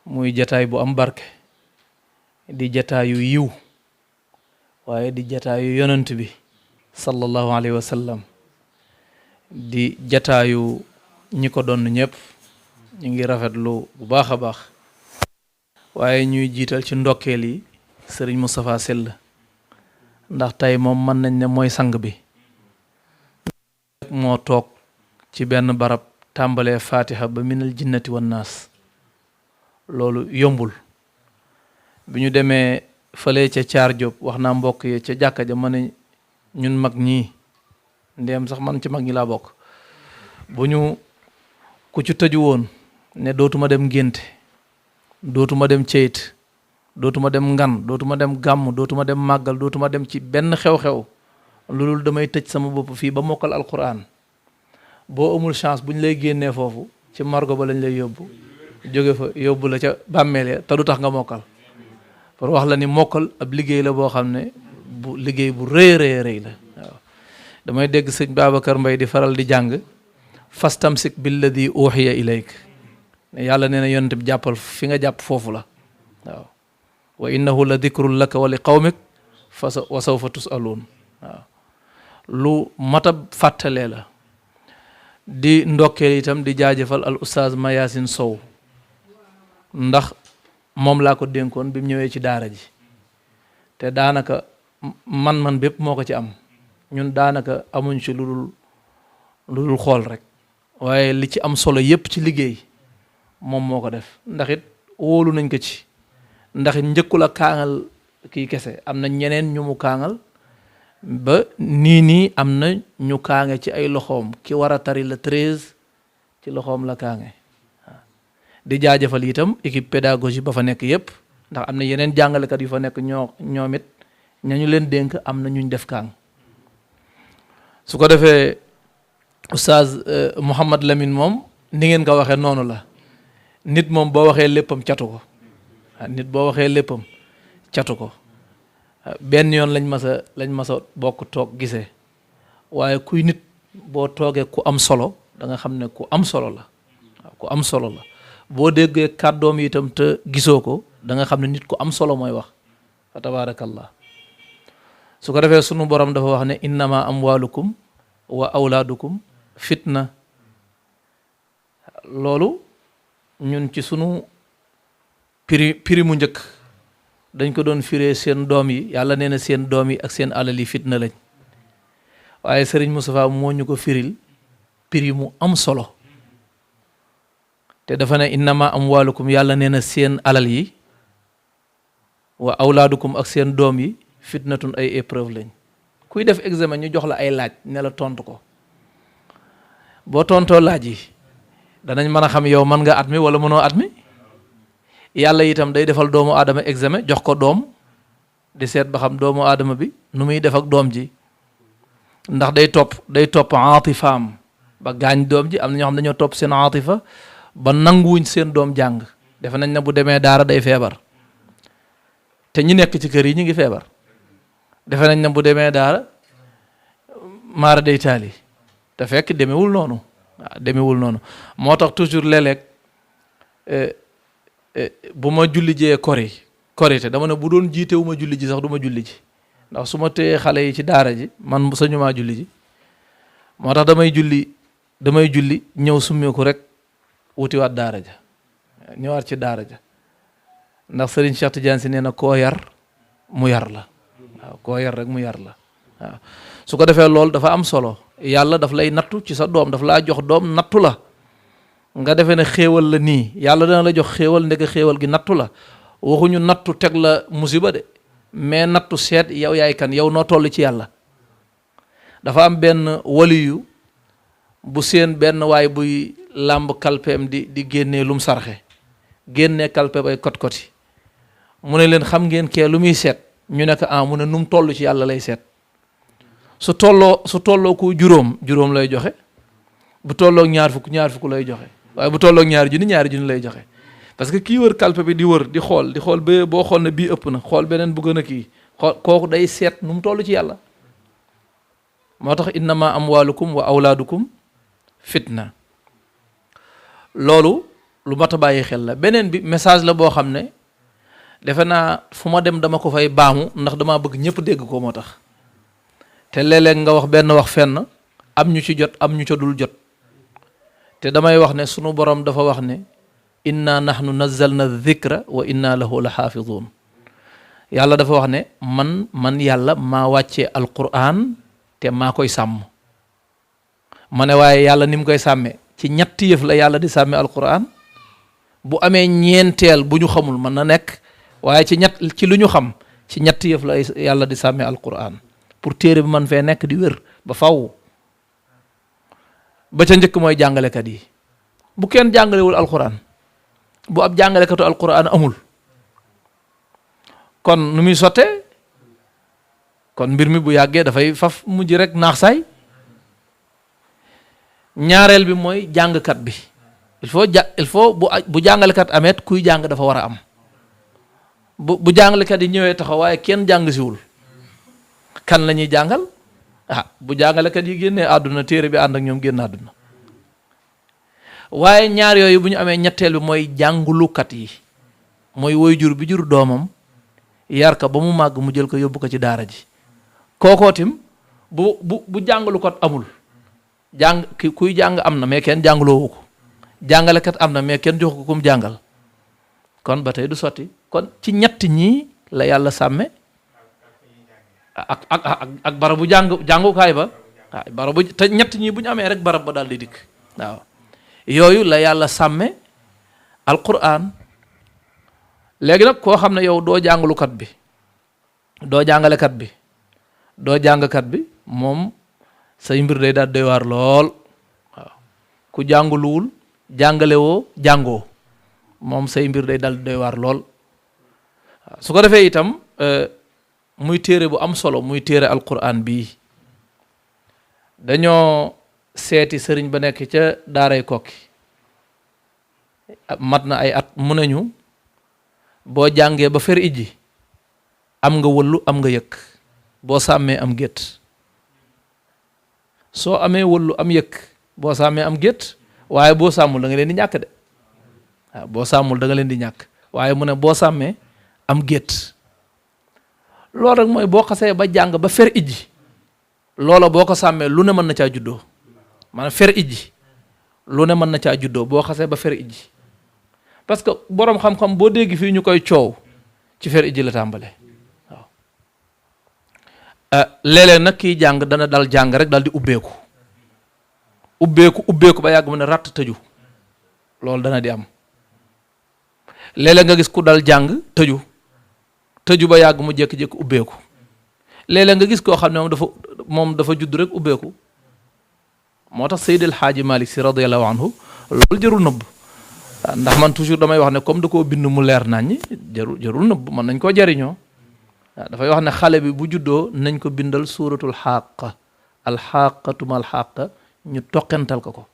muy jataay bu am barke di jataayu yiw waaye di jataayu yonent bi sallallahu alayhi wa sallam di jataayu ñi ko doon ñëpp ñu ngi rafetlu bu baax a baax waaye ñuy jiital ci ndokkeel yi sëriñ Moustapha Sylla ndax tey moom mën nañ ne mooy sang bi moo toog ci benn barab tàmbalee fatiha ba minal jinnati wan naas loolu yombul bi ñu demee fële ca Caar Jóob wax naa mbokk yi ca jàkka ja ma ne ñun mag ñii ndéem sax man ci mag ñi laa bokk bu ñu ku ci tëju woon ne dootuma dem ngénte dootuma dem ceyit dootuma dem ngan dootuma dem gàmm dootuma dem màggal dootuma dem ci benn xew-xew loolu damay tëj sama bopp fii ba mokkal alquran boo amul chance buñ lay génnee foofu ci margo ba lañ lay yóbbu jóge fa yóbbu la ca bàmmeel te du tax nga mokkal pour wax la ni mokkal ab liggéey la boo xam ne bu liggéey bu rëy rëy la waaw damay dégg sëñ Babacar Mbaye di faral di jàng fastamsik billadi uxiya ilayk ne yàlla nee na yonent bi jàppal fi nga jàpp foofu la waaw wa innahu la dikrun laka wa li qawmik wa sawfa tusaluun waaw lu mata fàttalee la di ndokkeel itam di jaajëfal al oustaz Mayasin Sow ndax moom laa ko dénkoon bi mu ñëwee ci daara ji te daanaka man bépp moo ko ci am ñun daanaka amuñ ci lu dul xool rek waaye li ci am solo yépp ci liggéey moom moo ko def ndax it wóolu nañ ko ci ndax it njëkkul a kaangal kii kese am na ñeneen ñu mu kaangal ba nii am na ñu kaange ci ay loxoom ki war a tari le 13 ci loxoom la kaange di jaajëfal itam équipe pédagogie ba fa nekk yépp ndax am na yeneen jàngalekat yu fa nekk ñoom it ñañu leen dénk am na ñuñ def kaang su ko defee oustaz Mouhamad Lamine moom ni ngeen ko waxee noonu la nit moom boo waxee léppam catu ko nit boo waxee léppam catu ko benn yoon lañ mas a bokk toog gisee waaye kuy nit boo toogee ku am solo da nga xam ne ku am solo la ku am solo la boo déggee kàddoom itam te gisoo ko da nga xam ne nit ku am solo mooy wax fa tabaarakallah su ko defee sunu borom dafa wax ne innama amwalukum wa awlaadukum fitna loolu ñun ci sunu prix mu njëkk dañ ko doon firee seen doom yi yàlla nee na seen doom yi ak seen alal yi fitna lañ waaye Serigne Moustapha moo ñu ko firil prix mu am solo te dafa ne innama amwalukum yàlla nee na seen alal yi wa awlaadukum ak seen doom yi fitnatun ay épreuve lañ kuy def examen ñu jox la ay laaj ne la tontu ko boo tontoo laaj yi danañ mën a xam yow mën nga at mi wala mënoo at mi yàlla itam day defal doomu aadama examen jox ko doom di seet ba xam doomu aadama bi nu muy def ak doom ji ndax day topp aatifaam ba gaañ doom ji am na ñoo xam dañoo topp seen aatifa ba nanguwuñ seen doom jàng defe nañ ne bu demee daara day feebar te ñi nekk ci kër yi ñu ngi feebar defe nañ ne bu demee daara maara day taali te fekk demewul noonu waaw demewul noonu moo tax toujours léeg-léeg bu ma julli jee korite dama ne bu doon jiite wu ma julli ji sax du ma julli ji ndax su ma téyee xale yi ci daara ji man sañu maa julli ji moo tax damay julli ñëw summeeku rek wutiwaat daara ja ñëwaat ci daara ja ndax Serigne Cheikh Tidiane si nee na koo yar mu yar la waaw koo yar rek mu yar la waaw su ko defee loolu dafa am solo yàlla daf lay nattu ci sa doom daf laa jox doom nattu la nga defee ne xéewal la nii yàlla dana la jox xéewal ndeke xéewal gi nattu la waxuñu nattu teg la musiba de mais nattu seet yow yaay kan yow noo toll ci yàlla dafa am benn waliyu bu seen benn waay buy làmb kalpeem di génnee lum sarxe génnee kalpe bay kot-koti mu ne leen xam ngeen kee lu muy seet ñu ne ko mu ne nu mu toll ci yàlla lay seet su tolloo ku juróom lay joxe bu tolloog ñaar fukk lay joxe waaye bu tolloog ñaari junni lay joxe parce que kii wër kalpe bi di wër di xool ba boo xool ne bii ëpp na xool beneen bu gën a kii xool kooku day seet nu mu toll ci yàlla moo tax innama amwalukum wa awlaadukum fitna loolu lu mat a bàyyi xel la beneen bi message la boo xam ne defe naa fu ma dem dama ko fay baamu ndax dama bëgg ñëpp dégg ko moo tax te léeg-léeg nga wax benn wax fenn am ñu ci jot am ñu ca dul jot te damay wax ne sunu borom dafa wax ne inna nahnu nazzalna dhikra wa inna lahu la xaafidun yàlla dafa wax ne man yàlla maa wàccee alquran te maa koy sàmm ma ne waaye yàlla ni mu koy sàmmee ci ñetti yëf la yàlla di sàmme alquran bu amee ñeenteel bu ñu xamul mën na nekk waaye ci lu ñu xam ci ñetti yëf la yàlla di sàmme alquran pour téere bi man fee nekk di wér ba faw ba ca njëkk mooy jàngalekat yi bu kenn jàngalewul alquran bu ab jàngalekatu alquran amul kon nu muy sottee kon mbir mi bu yàggee dafay faf mujj rek naax saay ñaareel bi mooy jàngkat bi il faut bu jàngalekat ameet kuy jàng dafa war a am bu jàngalekat yi ñëwee taxaw waaye kenn jàng siwul kan la ñuy jàngal bu jàngalekat yi génnee àdduna téere bi ànd ak ñoom génn àdduna waaye ñaar yooyu bu ñu amee ñetteel bi mooy jàngulukat yi mooy waajur bi jur doomam yar ka ba mu màgg mu jël ko yóbbu ko ci daara ji kookootim bu jàngalukat amul kuy jàng am na mais kenn jàngaloowu ko jàngalekat am na mais kenn jox ko kum jàngal kon ba tey du sotti kon ci ñett ñii la yàlla sàmme ak barabu jàngukaay ba barabu te ñett ñii bu ñu amee rek barab ba daal di dikk waaw yooyu la yàlla sàmme alquran léegi nag koo xam ne yow doo jàngalukat bi doo jàngalekat bi doo jàngkat bi moom say mbir day daal doy waar lool waaw ku jànguluwul jàngalewoo jàngoo moom say mbir day dal doy waar lool waaw su ko defee itam muy téere bu am solo muy téere alquran bii dañoo seeti sëriñ ba nekk ca daaray kokki mat na ay at mu nañu boo jàngee ba fer ijji am nga wëllu am nga yëkk boo sàmmee am gétt soo amee wëllu am yëkk boo sàmmee am gétt waaye boo sàmmul da nga leen di ñàkk de waaw boo sàmmul da nga leen di ñàkk waaye mu ne boo sàmmee am gétt loolu rek mooy boo xasee ba jàng ba fer ijji loola boo ko sàmmee lu ne mën na caa juddoo maanaam fer ijji lu ne mën na caa juddoo boo xasee ba fer ijji parce que boroom xam-xam boo dégg fii ñu koy coow ci fer ijji la tàmbale waaw léeg-léeg nag kiy jàng dana dal jàng rek dal di ubbeeku ba yàgg mu ne ràtt tëju loolu dana di am léeg-léeg nga gis ku dal jàng tëju ba yàgg mu jékki-jékki ubbeeku léeg-léeg nga gis koo xam ne moom dafa judd rek ubbeeku moo tax Seydi El Hadji Malick Sy radiyallahu anhu loolu jarul nëbb ndax man toujours damay wax ne comme da koo bind mu leer naññi jarul nëbb mën nañ koo jariñoo waaw dafay wax ne xale bi bu juddoo nañ ko bindal suuratul xaaqa alxaqatuma alxaqa ñu toqental ko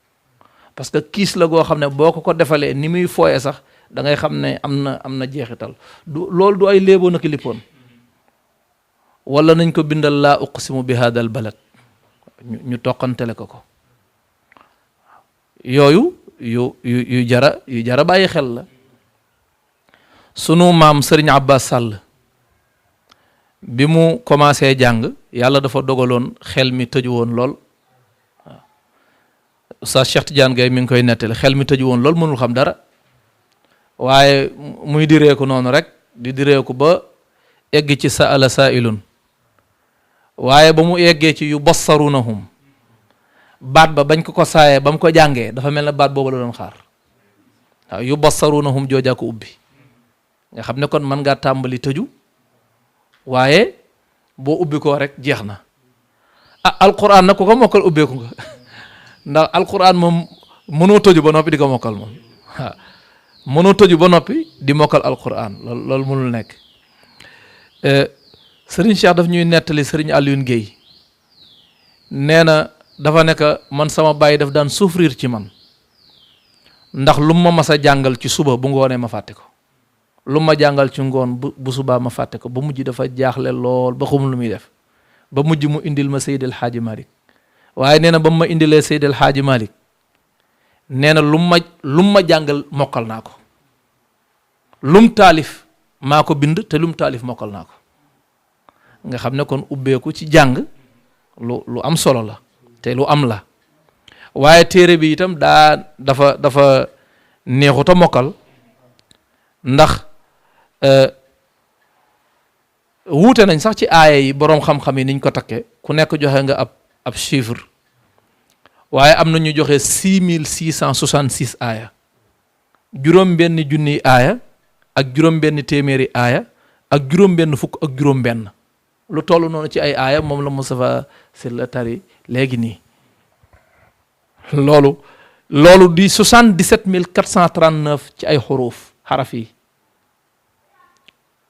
parce que kiis la goo xam ne boo ko defalee ni muy fooye sax da ngay xam ne am na jeexital loolu du ay léeboo na ki lippoon wala nañ ko bindal laa uqsimu bi hada al balad ñu toqantele ko yooyu yu jara bàyyi xel la sunu maam Sëriñ Abbas Sall bi mu commencé jàng yàlla dafa dogaloon xel mi tëju woon lool waaw Oustaz Cheikh Tidiane Gaye mi ngi koy nettali xel mi tëju woon lool mënul xam dara waaye muy direeku noonu rek di direeku ba egg ci sa'ala sa'ilun waaye ba mu eggee ci yu bassarunahum baat ba bañ ko saayee ba mu ko jàngee dafa mel ne baat boobu la doon xaar waaw yu bassarunahum joojaa ko ubbi nga xam ne kon mën ngaa tàmbali tëju waaye boo ubbi koo rek jeex na alquran nag ku ko mokkal ubbeeku nga ndax alquran moom mënoo tëju ba noppi di ko mokkal moom waaw mënoo tëju ba noppi di mokkal alquran loolu mënul nekk Serigne Cheikh daf ñuy nettali Serigne Alioune Guèye nee na dafa nekk man sama baay daf daan souffrir ci man ndax lu ma mas a jàngal ci suba bu ngoonee ma fàtte ko lu ma jàngal ci ngoon bu subaa ma fàtte ko ba mujj dafa jaaxle lool ba xamul lu muy def ba mujj mu indil ma Seydi El Hadji Malick waaye nee na ba mu ma indilee Seydi El Hadji Malick nee na lu ma jàngal mokkal naa ko lum taalif maa ko bind te lum taalif mokkal naa ko nga xam ne kon ubbeeku ci jàng lu am solo la te lu am la waaye téere bi itam dafa neexut a mokkal ndax wuute nañ sax ci aaya yi boroom xam-xam yi niñ ko takke ku nekk joxe nga ab chiffre waaye am na ñu joxe 6666 aaya juróom-benn junniy aaya ak juróom-benn téeméeri aaya ak juróom-benn fukk ak juróom-benn lu toll noonu ci ay aaya moom la Moustapha Sylla tari léegi nii loolu di 77439 ci ay xuruuf xaraf yi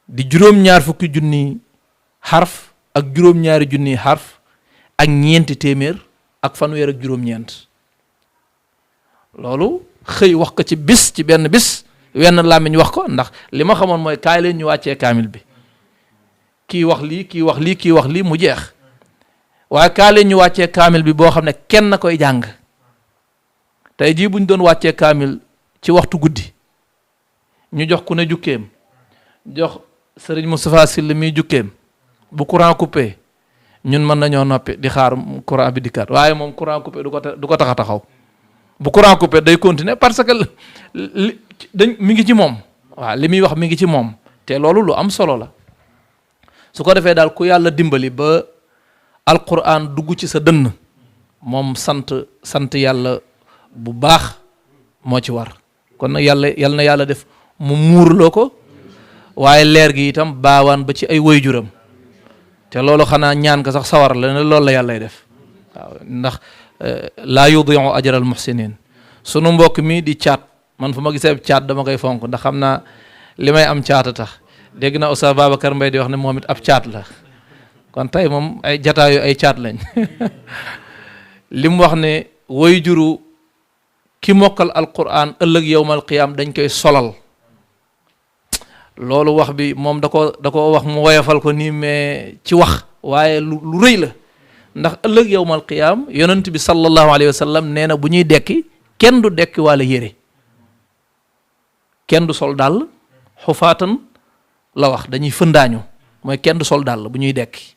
di juróom-ñaar fukki junni xarf ak juróom-ñaari junni xarf ak ñeenti téeméer ak fanweer ak juróom-ñeent loolu xëy wax ko ci bis ci benn bis wenn làmmiñ wax ko ndax li ma xamoon mooy kaay leen ñu wàccee kaamil bi kii wax lii kii wax lii kii wax lii mu jeex waaye kaay leen ñu wàccee kaamil bi boo xam ne kenn na koy jàng tey jii buñ doon wàccee kaamil ci waxtu guddi ñu jox ku ne jukkeem jox sëriñ Moustapha Syll mi jukkeem bu courant coupé ñun mën nañoo noppi di xaar courant bi dikkaat waaye moom courant coupé du ko tax a taxaw bu courant coupé day continuer parce que mi ngi ci moom waaw li muy wax mi ngi ci moom te loolu lu am solo la su ko defee daal ku yàlla dimbali ba alquran dugg ci sa dënn moom sant yàlla bu baax moo ci war kon nag yal na yàlla def mu muurloo ko waaye leer gi itam baawaan ba ci ay waajuram te loolu xanaa ñaan ka sax sawar la ne loolu la yàllay def waaw ndax laa yudiu ajral muhsinin sunu mbokk mi di caat man fu ma gisee caat dama koy fonk ndax xam naa li may am caat a tax dégg na Oustaz Babacar Mbaye di wax ne moom it ab caat la kon tey moom ay jataayu ay caat lañ li mu wax ne waajuru ki mokkal alquran ëllëg yowmal qiyaam dañ koy solal loolu wax bi moom da ko wax mu woyofal ko nii mais ci wax waaye lu rëy la ndax ëllëg yowmal qiyaam yonent bi sallallahu alayhi wa sallam nee na bu ñuy dekki kenn du dekki wala yére kenn du sol dàll xufaatan la wax dañuy fëndaañu mooy kenn du sol dàll bu ñuy dekki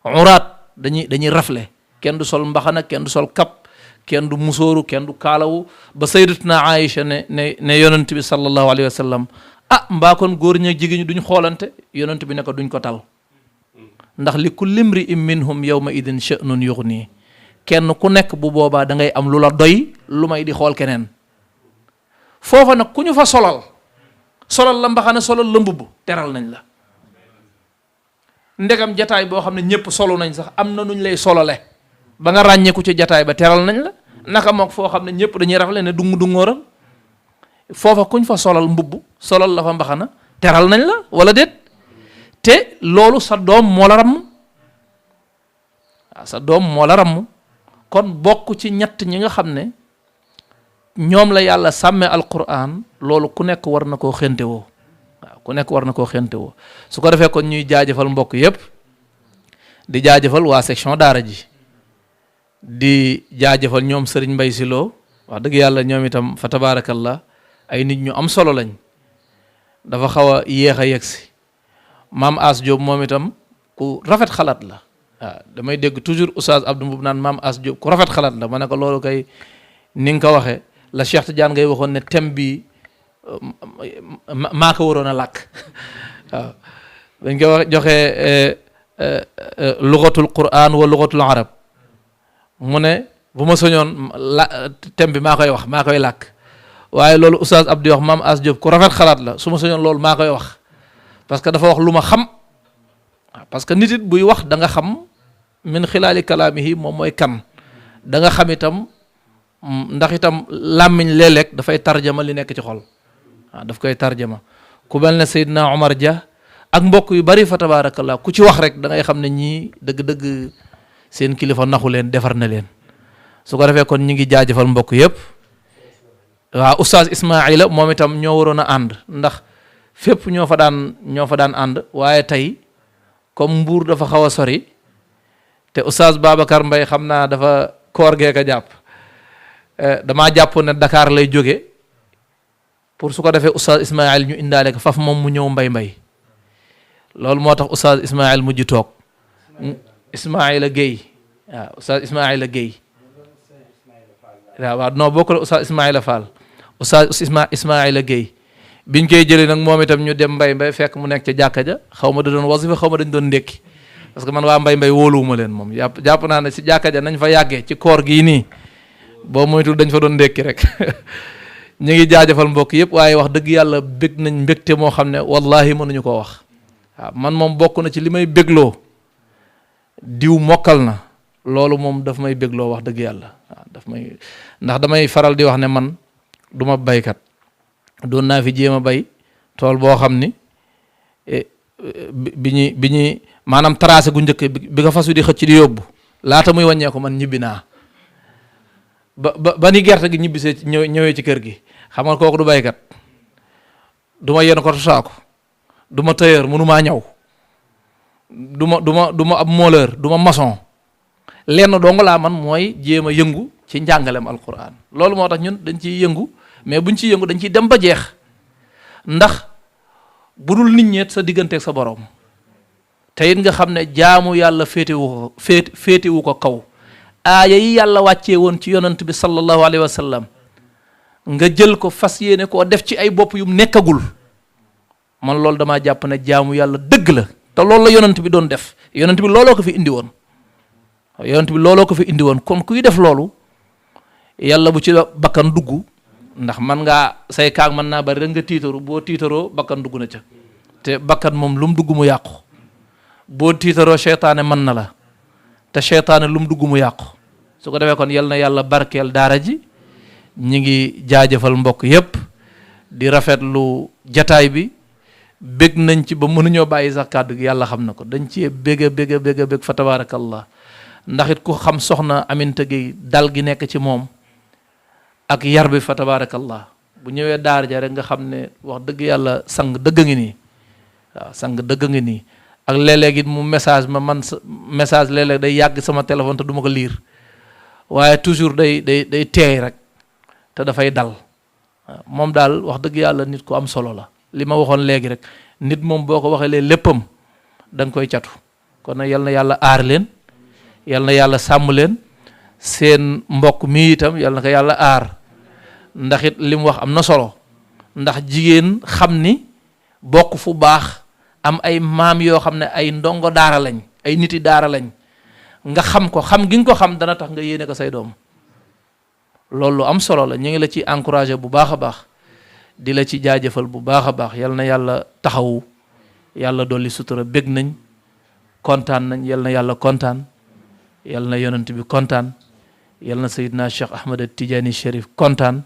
uraat dañuy rafle kenn du sol mbaxana kenn du sol kap kenn du musóoru kenn du kaalawu ba sayyidatuna Aïcha ne yonent bi sallallahu alayhi wa sallam mbaa kon góor ñi ak jigéen ñi duñ xoolante yonent bi ne ko duñ ko tal ndax li kulli imri'in minhum yawma idin sha'nun yughni kenn ku nekk bu boobaa da ngay am lu la doy lu may di xool keneen foofa nag ku ñu fa solal la mbaxana solal la mbubb teral nañ la ndegam jataay boo xam ne ñëpp solo nañ sax am na nuñ lay solale ba nga ràññeeku ci jataay ba teral nañ la naka mook foo xam ne ñëpp dañuy rafle ne dungóoral foofa kuñ fa solal mbubb solal la fa mbaxana teral nañ la wala déet te loolu sa doom moo la ramm waaw sa doom moo la ramm kon bokk ci ñett ñi nga xam ne ñoom la yàlla sàmme alquran loolu ku nekk war na koo xente woo waaw ku nekk war na koo xente woo su ko defee kon ñuy jaajëfal mbokk yépp di jaajëfal waa section daara ji di jaajëfal ñoom Serigne Mbaye Sylo wax dëgg yàlla ñoom itam fa tabaarakallah ay nit ñu am solo lañ dafa xaw a yéex a yegsi maam As Diop moom itam ku rafet xalaat la waaw damay dégg toujours Oustaz Abdou Mboub naan maam As Diop ku rafet xalaat la ma ne ko loolu kay ni nga ko waxee la Cheikh Tidiane ngay waxoon ne thème bi maa ko waroon a làkk waaw dañ ko wax joxee lugatul Qur'an wa lugatul arab mu ne bu ma soñoon thème bi maa koy wax maa koy làkk waaye loolu Oustaz Abdou wax maam As Diop ku rafet xalaat la su ma soñoon loolu maa koy wax parce que dafa wax lu ma xam parce que nit it buy wax da nga xam min xilaali kalaamihi moom mooy kan da nga xam itam ndax itam làmmiñ léeg-léeg dafay tarjama li nekk ci xol waaw daf koy tarjama ku mel ne Seydina Omar Dia ak mbokk yu bari fa tabaarakallah ku ci wax rek da ngay xam ne ñii dëgg-dëgg seen kilifa naxu leen defar na leen su ko defee kon ñi ngi jaajëfal mbokk yépp waaw Oustaz Ismaila moom itam ñoo waroon a ànd ndax fépp ñoo fa daan ànd waaye tey comme Mbuur dafa xaw a sori te Oustaz Babacar Mbaye xam naa dafa koor gee ka jàpp damaa jàpp ne Dakar lay jóge pour su ko defee Oustaz Ismail ñu indaale ko faf moom mu ñëw mbay loolu moo tax Oustaz Ismail mujj toog Ismaila Guèye waaw Oustaz Ismaila Guèye waaw non bokk la Oustaz Ismaila Fall Oustaz Ismaila Guèye biñ koy jëlee nag moom itam ñu dem mbay fekk mu nekk ca jàkka ja xaw ma da doon wasifa xaw ma dañ doon ndékki parce que man waa mbay wóoluwuma leen moom jàpp naa ne si jàkka ja nañ fa yàggee ci koor gii nii boo moytul dañ fa doon ndékki rek ñu ngi jaajëfal mbokk yëpp waaye wax dëgg yàlla bég nañ mbégte moo xam ne wallahi mënuñu koo wax waaw man moom bokk na ci li may bégloo diw mokkal na loolu moom daf may bégloo wax dëgg yàlla waaw ndax damay faral di wax ne man du ma baykat doon naa fi jéem a bay tool boo xam ni bi ñuy maanaam tracé gu njëkk bi nga fas wi di xëcc di yóbbu laata muy wàññeeku man ñibbi naa ba ni gerte gi ñibbisee ñëwee ci kër gi xam nga kooku du baykat du ma yenn ko saako du ma tailleur mënumaa ñaw du ma ab mooleur du ma maçon lenn dong laa man mooy jéem a yëngu ci njàngalem alquran loolu moo tax ñun dañ ciy yëngu mais buñ ciy yëngu dañ ciy dem ba jeex ndax bu dul nit ñeet sa digganteeg sa borom te it nga xam ne jaamu yàlla féetewu ko kaw aaya yi yàlla wàccee woon ci yonant bi sallallahu alayhi wa sallam nga jël ko fas yéene koo def ci ay bopp yum nekkagul man loolu damaa jàpp ne jaamu yàlla dëgg la te loolu la yonant bi doon def yonant bi looloo ko fi indi woon kon kuy def loolu yàlla bu ci bakkan dugg ndax man ngaa say kaag mën naa bari rek nga tiitaru boo tiitaroo bakkan dugg na ca te bakkan moom lu mu dugg mu yàqu boo tiitaroo seytaane mën na la te seytaane lu mu dugg mu yàqu su ko defee kon yal na yàlla barkeel daara ji ñi ngi jaajëfal mbokk yépp di rafetlu jataay bi bég nañ ci ba mënuñoo bàyyi sax kàddu gi yàlla xam na ko dañ ci bég fa tabaarakallah ndax it ku xam soxna Aminta Gueye dal gi nekk ci moom ak yar bi fa tabaarakallah bu ñëwee daara ja rek nga xam ne wax dëgg yàlla sang dëgg ngi nii waaw sang dëgg ngi nii ak léeg-léeg it mu message ma man message léeg-léeg day yàgg sama téléphone te du ma ko liir waaye toujours day teey rek te dafay dal waaw moom daal wax dëgg yàlla nit ku am solo la li ma waxoon léegi rek nit moom boo ko waxee léppam da nga koy catu kon nag yal na yàlla aar leen yal na yàlla sàmm leen seen mbokk mi itam yal na ko yàlla aar ndax it li mu wax am na solo ndax jigéen xam ni bokk fu baax am ay maam yoo xam ne ay ndongo daara lañ ay niti daara lañ nga xam ko xam gi nga ko xam dana tax nga yéene ko say doom loolu am solo la ñu ngi la ci encouragé bu baax a baax di la ci jaajëfal bu baax a baax yal na yàlla taxawu yàlla dolli sutura bég nañ kontaan nañ yal na yàlla kontaan yal na yonent bi kontaan yal na Seydina Cheikh Ahmed Tidiane Chérif kontaan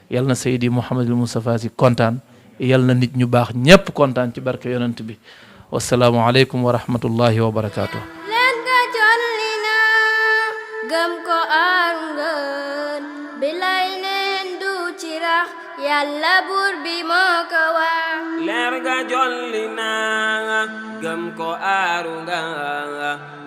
yal na Seydi Mouhamadul Moustapha Sy kontaan yal na nit ñu baax ñépp kontaan ci barke yonent bi wassalaamu aleykum wa rahmatullahi wa barakatuh leen nga jolli na gëm ko aar ngeen bilay neen du ci rax yàlla buur bi moo ko wax leer nga jolli na gëm ko aaru nga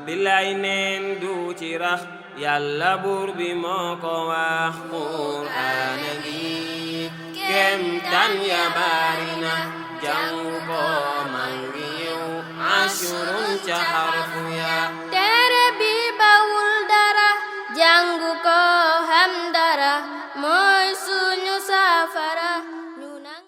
bilay neen du ci rax yàlla buur bi moo ko wax Qur'aan gi kem tan ya bari na jàng ko man ngi yow ashrun ca xarfu ya